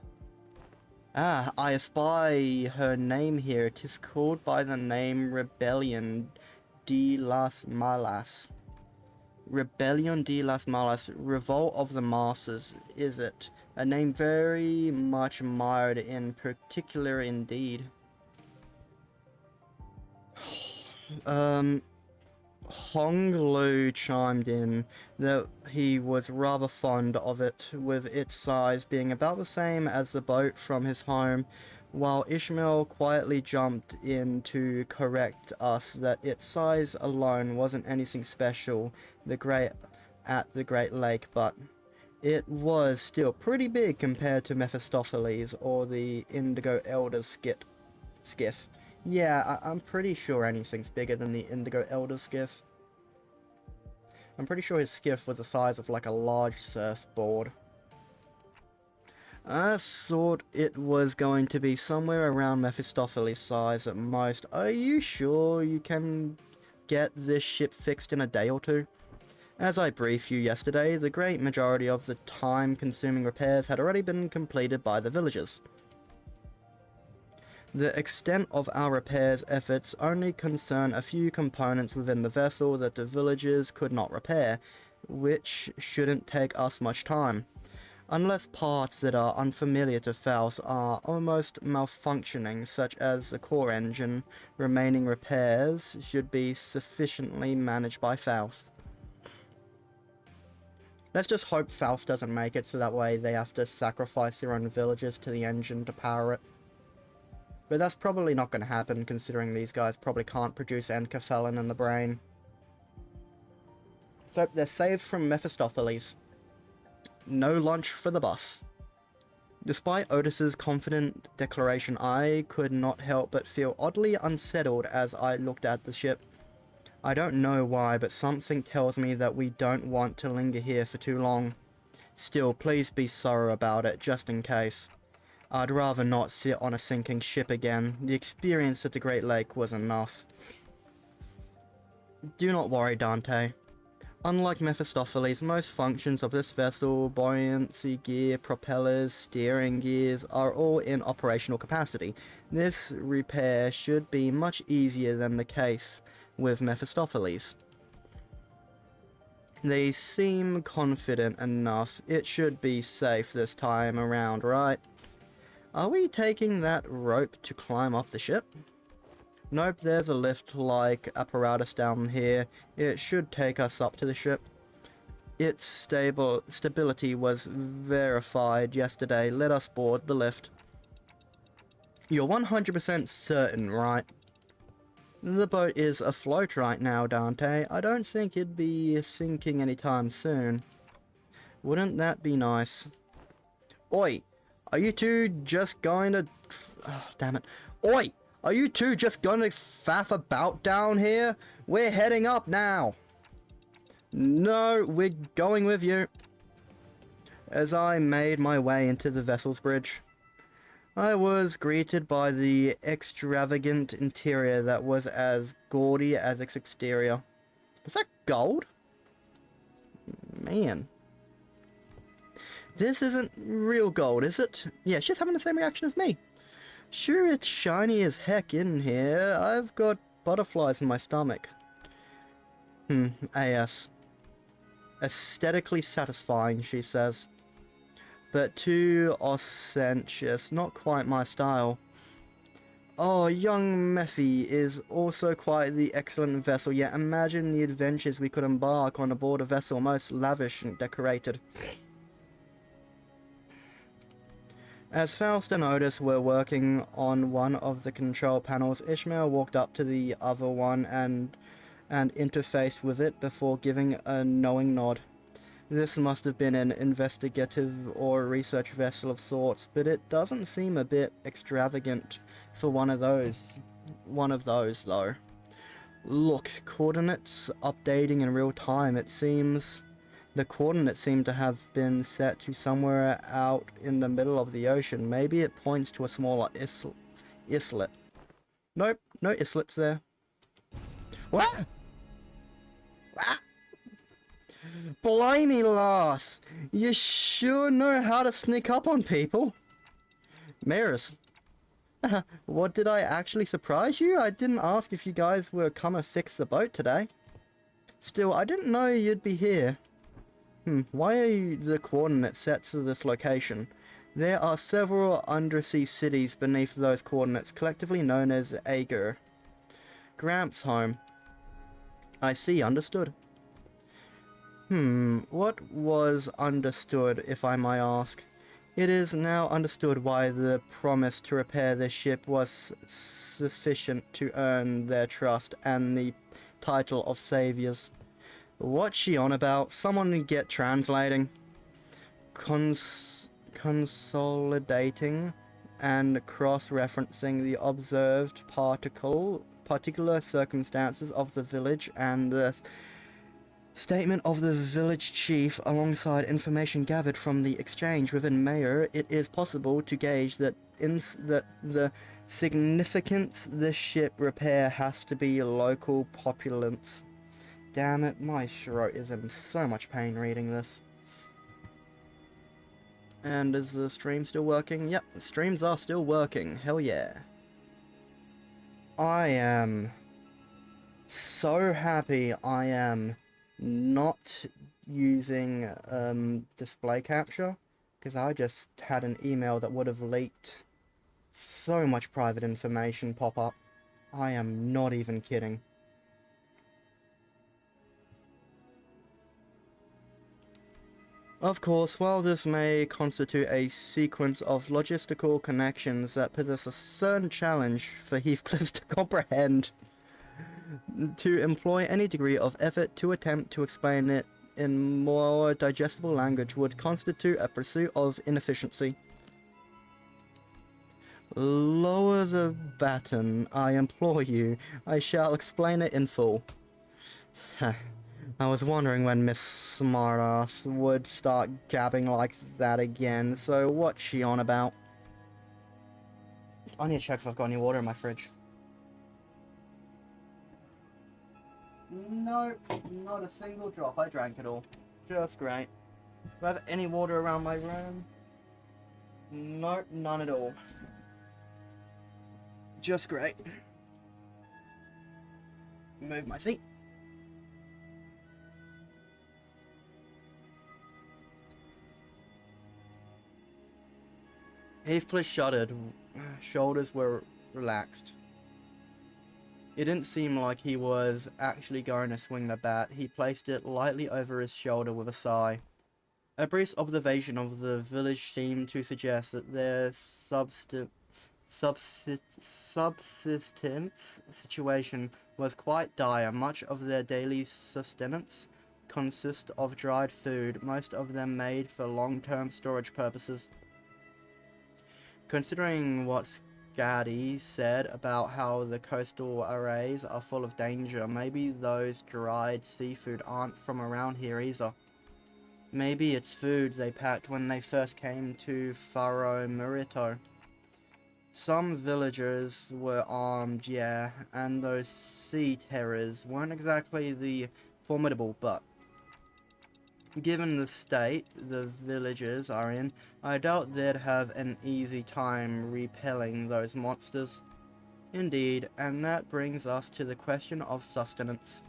Ah, I espy her name here. It is called by the name Rebellion de las Malas. Rebellion de las Malas, Revolt of the Masses, is it? A name very much admired in particular indeed. Hong Lu chimed in that he was rather fond of it, with its size being about the same as the boat from his home, while Ishmael quietly jumped in to correct us that its size alone wasn't anything special at the Great Lake, but it was still pretty big compared to Mephistopheles or the Indigo Elder's skiff. Yeah, I'm pretty sure anything's bigger than the Indigo Elder's skiff. I'm pretty sure his skiff was the size of like a large surfboard. I thought it was going to be somewhere around Mephistopheles' size at most. Are you sure you can get this ship fixed in a day or two? As I briefed you yesterday, the great majority of the time-consuming repairs had already been completed by the villagers. The extent of our repairs efforts only concern a few components within the vessel that the villagers could not repair, which shouldn't take us much time. Unless parts that are unfamiliar to Faust are almost malfunctioning, such as the core engine, remaining repairs should be sufficiently managed by Faust. Let's just hope Faust doesn't make it, so that way they have to sacrifice their own villagers to the engine to power it. But that's probably not going to happen, considering these guys probably can't produce enkephalin in the brain. So, they're saved from Mephistopheles. No lunch for the bus. Despite Otis's confident declaration, I could not help but feel oddly unsettled as I looked at the ship. I don't know why, but something tells me that we don't want to linger here for too long. Still, please be thorough about it, just in case. I'd rather not sit on a sinking ship again. The experience at the Great Lake was enough. Do not worry, Dante. Unlike Mephistopheles, most functions of this vessel, buoyancy gear, propellers, steering gears, are all in operational capacity. This repair should be much easier than the case with Mephistopheles. They seem confident enough. It should be safe this time around, right? Are we taking that rope to climb up the ship? Nope, there's a lift-like apparatus down here. It should take us up to the ship. Its stability was verified yesterday. Let us board the lift. You're 100% certain, right? The boat is afloat right now, Dante. I don't think it'd be sinking anytime soon. Wouldn't that be nice? Oi! Are you two just going to... Oh, damn it. Oi! Are you two just gonna faff about down here? We're heading up now. No, we're going with you. As I made my way into the vessel's bridge, I was greeted by the extravagant interior that was as gaudy as its exterior. Is that gold? Man. This isn't real gold, is it? Yeah, she's having the same reaction as me. Sure, it's shiny as heck in here. I've got butterflies in my stomach. AS. Aesthetically satisfying, she says. But too ostentatious, not quite my style. Oh, young Mephi is also quite the excellent vessel, yet imagine the adventures we could embark on aboard a vessel most lavish and decorated. As Faust and Otis were working on one of the control panels, Ishmael walked up to the other one and interfaced with it before giving a knowing nod. This must have been an investigative or research vessel of sorts, but it doesn't seem a bit extravagant for one of those though. Look, coordinates updating in real time. It seems the coordinates seem to have been set to somewhere out in the middle of the ocean. Maybe it points to a smaller islet. Nope, no islets there. What? What? Blimey, lass! You sure know how to sneak up on people. Mirrors. What, did I actually surprise you? I didn't ask if you guys were coming to fix the boat today. Still, I didn't know you'd be here. Why are the coordinates set to this location? There are several undersea cities beneath those coordinates, collectively known as Ager. Gramps' home. I see, understood. What was understood, if I may ask? It is now understood why the promise to repair this ship was sufficient to earn their trust and the title of saviors. What's she on about? Someone get translating. Consolidating and cross-referencing the observed particular circumstances of the village and the statement of the village chief alongside information gathered from the exchange within Mayor, it is possible to gauge that the significance this ship repair has to be local populace. Damn it, my throat is in so much pain reading this. And is the stream still working? Yep, the streams are still working. Hell yeah. I am so happy I am not using display capture, because I just had an email that would have leaked so much private information pop up. I am not even kidding. Of course, while this may constitute a sequence of logistical connections that possess a certain challenge for Heathcliff to comprehend, to employ any degree of effort to attempt to explain it in more digestible language would constitute a pursuit of inefficiency. Lower the baton, I implore you. I shall explain it in full. I was wondering when Miss Smartass would start gabbing like that again, so what's she on about? I need to check if I've got any water in my fridge. Nope, not a single drop. I drank it all. Just great. Do I have any water around my room? Nope, none at all. Just great. Move my feet. Heathcliff shuddered. Shoulders were relaxed. It didn't seem like he was actually going to swing the bat. He placed it lightly over his shoulder with a sigh. A brief observation of the village seemed to suggest that their subsistence situation was quite dire. Much of their daily sustenance consists of dried food, most of them made for long-term storage purposes. Considering what Gaddy said about how the coastal arrays are full of danger, maybe those dried seafood aren't from around here either. Maybe it's food they packed when they first came to Faro Murito. Some villagers were armed, yeah, and those sea terrors weren't exactly the formidable, but given the state the villagers are in, I doubt they'd have an easy time repelling those monsters. Indeed, and that brings us to the question of sustenance.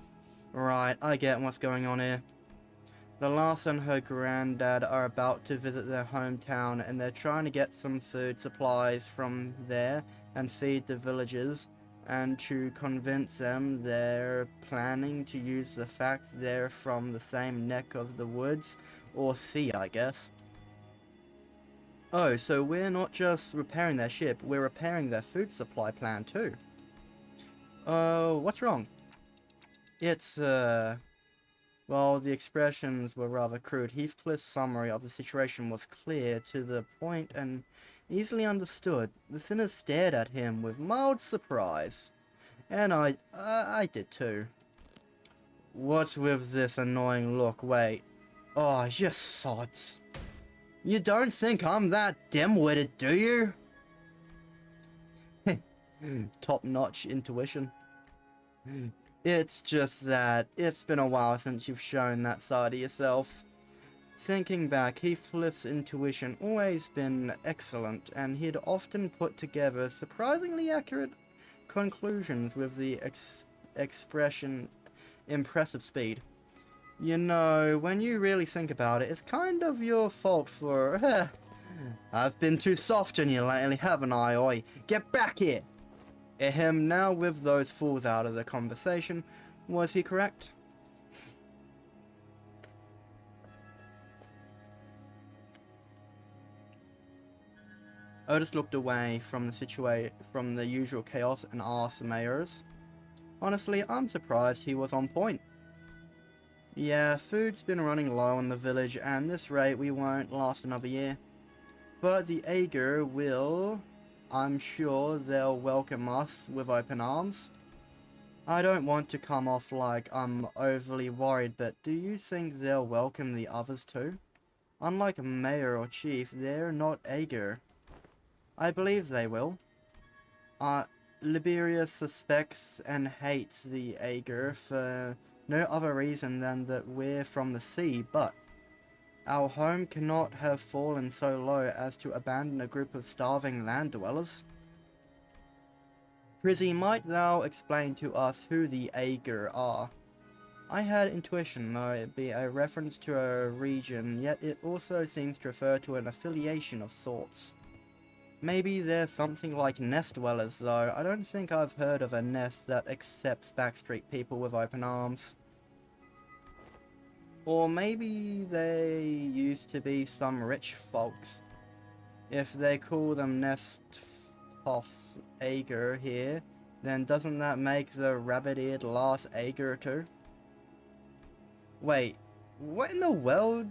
Right, I get what's going on here. The lass and her granddad are about to visit their hometown and they're trying to get some food supplies from there and feed the villagers, and to convince them they're planning to use the fact they're from the same neck of the woods, or sea I guess. Oh, so we're not just repairing their ship, we're repairing their food supply plan too. Oh, what's wrong? It's, well, the expressions were rather crude. Heathcliff's summary of the situation was clear, to the point, and easily understood. The sinners stared at him with mild surprise. And I did too. What's with this annoying look? Wait. Oh, you sods. You don't think I'm that dim-witted, do you? Top-notch intuition. It's just that it's been a while since you've shown that side of yourself. Thinking back, Heathcliff's intuition always been excellent, and he'd often put together surprisingly accurate conclusions with the expression impressive speed. You know, when you really think about it, it's kind of your fault for... I've been too soft on you lately, haven't I? Oi, get back here! Ahem, now with those fools out of the conversation, was he correct? Otis looked away from the usual chaos and asked Mayors. Honestly, I'm surprised he was on point. Yeah, food's been running low in the village, and this rate we won't last another year. But the Ager will... I'm sure they'll welcome us with open arms. I don't want to come off like I'm overly worried, but do you think they'll welcome the others too? Unlike Mayor or Chief, they're not Ager. I believe they will. Liberia suspects and hates the Ager for no other reason than that we're from the sea, but our home cannot have fallen so low as to abandon a group of starving land dwellers. Prizzy, might thou explain to us who the Ager are? I had intuition, though it be a reference to a region, yet it also seems to refer to an affiliation of sorts. Maybe they're something like nest dwellers, though. I don't think I've heard of a nest that accepts backstreet people with open arms. Or maybe they used to be some rich folks. If they call them nest toffs Ager here, then doesn't that make the rabbit-eared lass Ager too? Wait, what in the world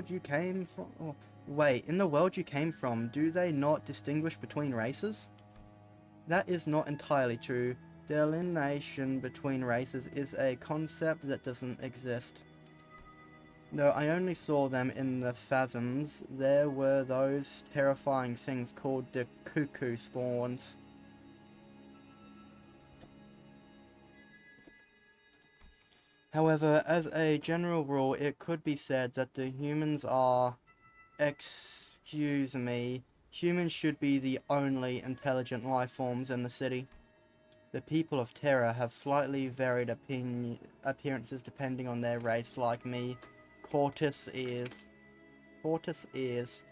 you came from? Oh, wait, in the world you came from, do they not distinguish between races? That is not entirely true. Delineation between races is a concept that doesn't exist. Though I only saw them in the phasms, there were those terrifying things called the cuckoo spawns. However, as a general rule, it could be said that the humans are... Excuse me, humans should be the only intelligent life forms in the city. The people of Terra have slightly varied appearances depending on their race, like me. Tortoise ears.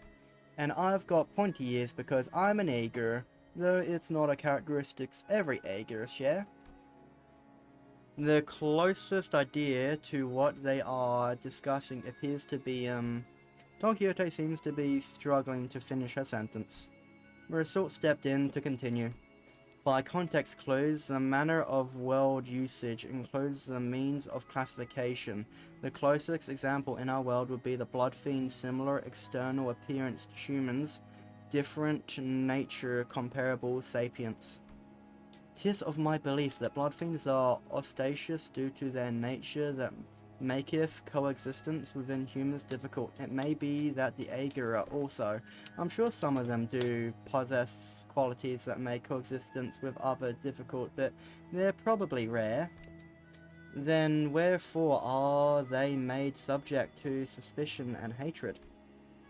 And I've got pointy ears because I'm an Aegir, though it's not a characteristic every Aegir share. The closest idea to what they are discussing appears to be, Don Quixote seems to be struggling to finish her sentence. Resort stepped in to continue. By context clues, the manner of world usage includes the means of classification. The closest example in our world would be the blood fiends, similar external appearance to humans, different nature comparable sapients. 'Tis of my belief that blood fiends are audacious due to their nature that maketh coexistence within humans difficult. It may be that the Aegir are also. I'm sure some of them do possess qualities that make coexistence with other difficult, but they're probably rare. Then wherefore are they made subject to suspicion and hatred?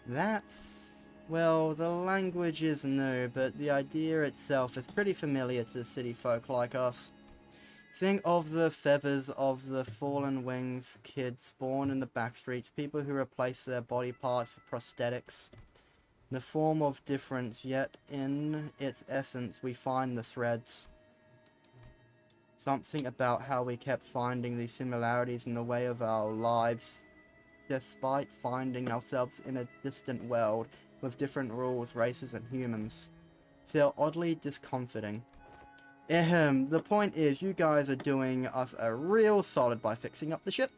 That's... well, the language is new, but the idea itself is pretty familiar to city folk like us. Think of the feathers of the fallen wings kids born in the backstreets, people who replace their body parts for prosthetics. The form of difference, yet in its essence we find the threads. Something about how we kept finding these similarities in the way of our lives, despite finding ourselves in a distant world with different rules, races and humans. Feel oddly discomforting. The point is, you guys are doing us a real solid by fixing up the ship.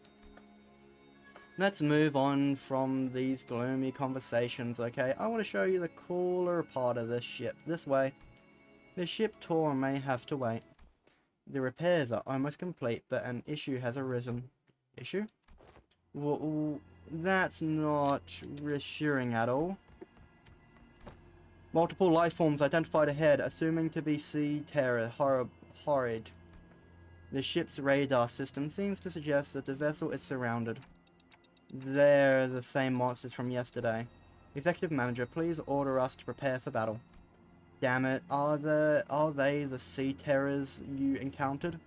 Let's move on from these gloomy conversations, okay? I want to show you the cooler part of this ship. This way. The ship tour may have to wait. The repairs are almost complete, but an issue has arisen. Issue? Well, that's not reassuring at all. Multiple life forms identified ahead, assuming to be sea terror, horrid. The ship's radar system seems to suggest that the vessel is surrounded. They're the same monsters from yesterday. Executive Manager, please order us to prepare for battle. Damn it, are they the sea terrors you encountered?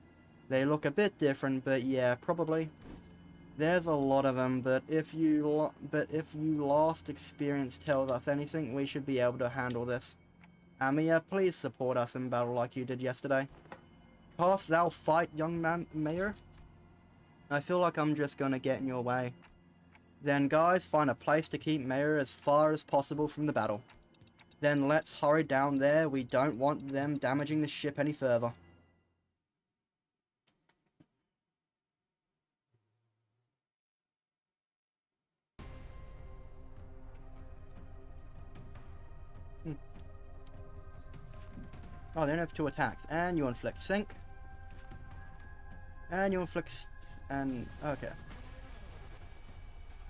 They look a bit different, but yeah, probably. There's a lot of them, but if you last experience tells us anything, we should be able to handle this. Amia, please support us in battle like you did yesterday. Cast thou fight, young man, Mayor? I feel like I'm just gonna get in your way. Then guys, find a place to keep Mayor as far as possible from the battle. Then let's hurry down there, we don't want them damaging the ship any further. Oh, they only have 2 attacks. And you inflict sink. And you inflict... and... okay.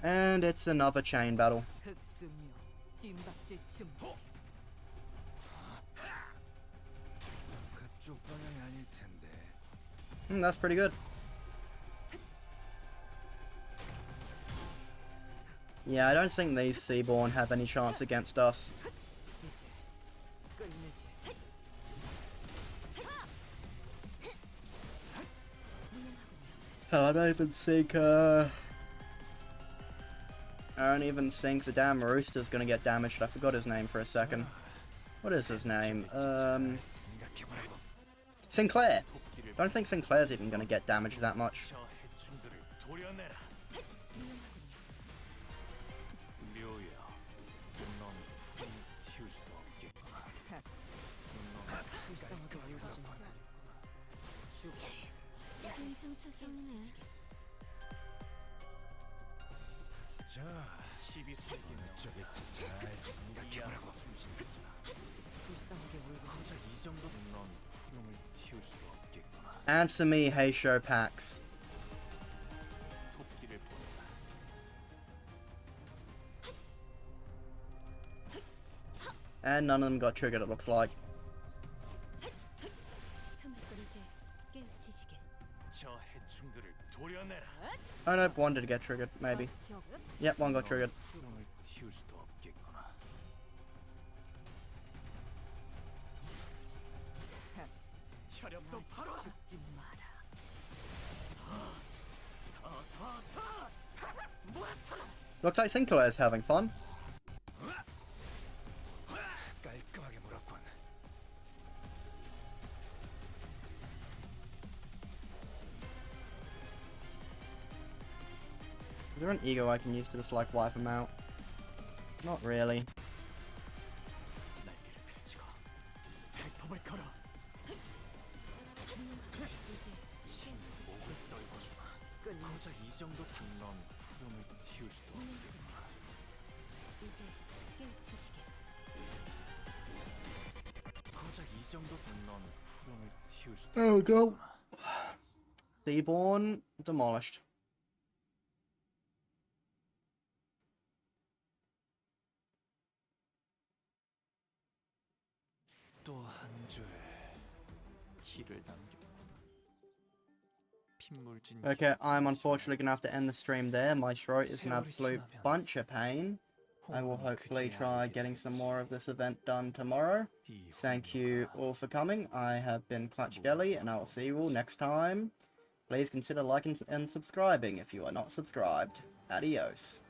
And it's another chain battle. That's pretty good. Yeah, I don't think these Seaborn have any chance against us. I don't even think the damn rooster's gonna get damaged. I forgot his name for a second. What is his name? Sinclair! I don't think Sinclair's even gonna get damaged that much. Answer me, Heisho packs. And none of them got triggered, it looks like. Oh nope, one did get triggered, maybe. Yep, one got triggered. Looks like Sinclair is having fun. Is there an ego I can use to just like wipe him out? Not really. Oh, go. Seaborn demolished. Okay, I'm unfortunately gonna have to end the stream there. My throat is an absolute bunch of pain. I will hopefully try getting some more of this event done tomorrow. Thank you all for coming. I have been clutchskelly, and I will see you all next time. Please consider liking and subscribing if you are not subscribed. Adios.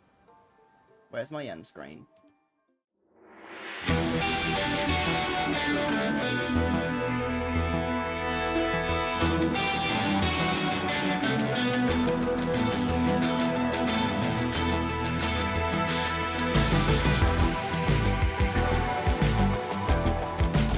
Where's my end screen?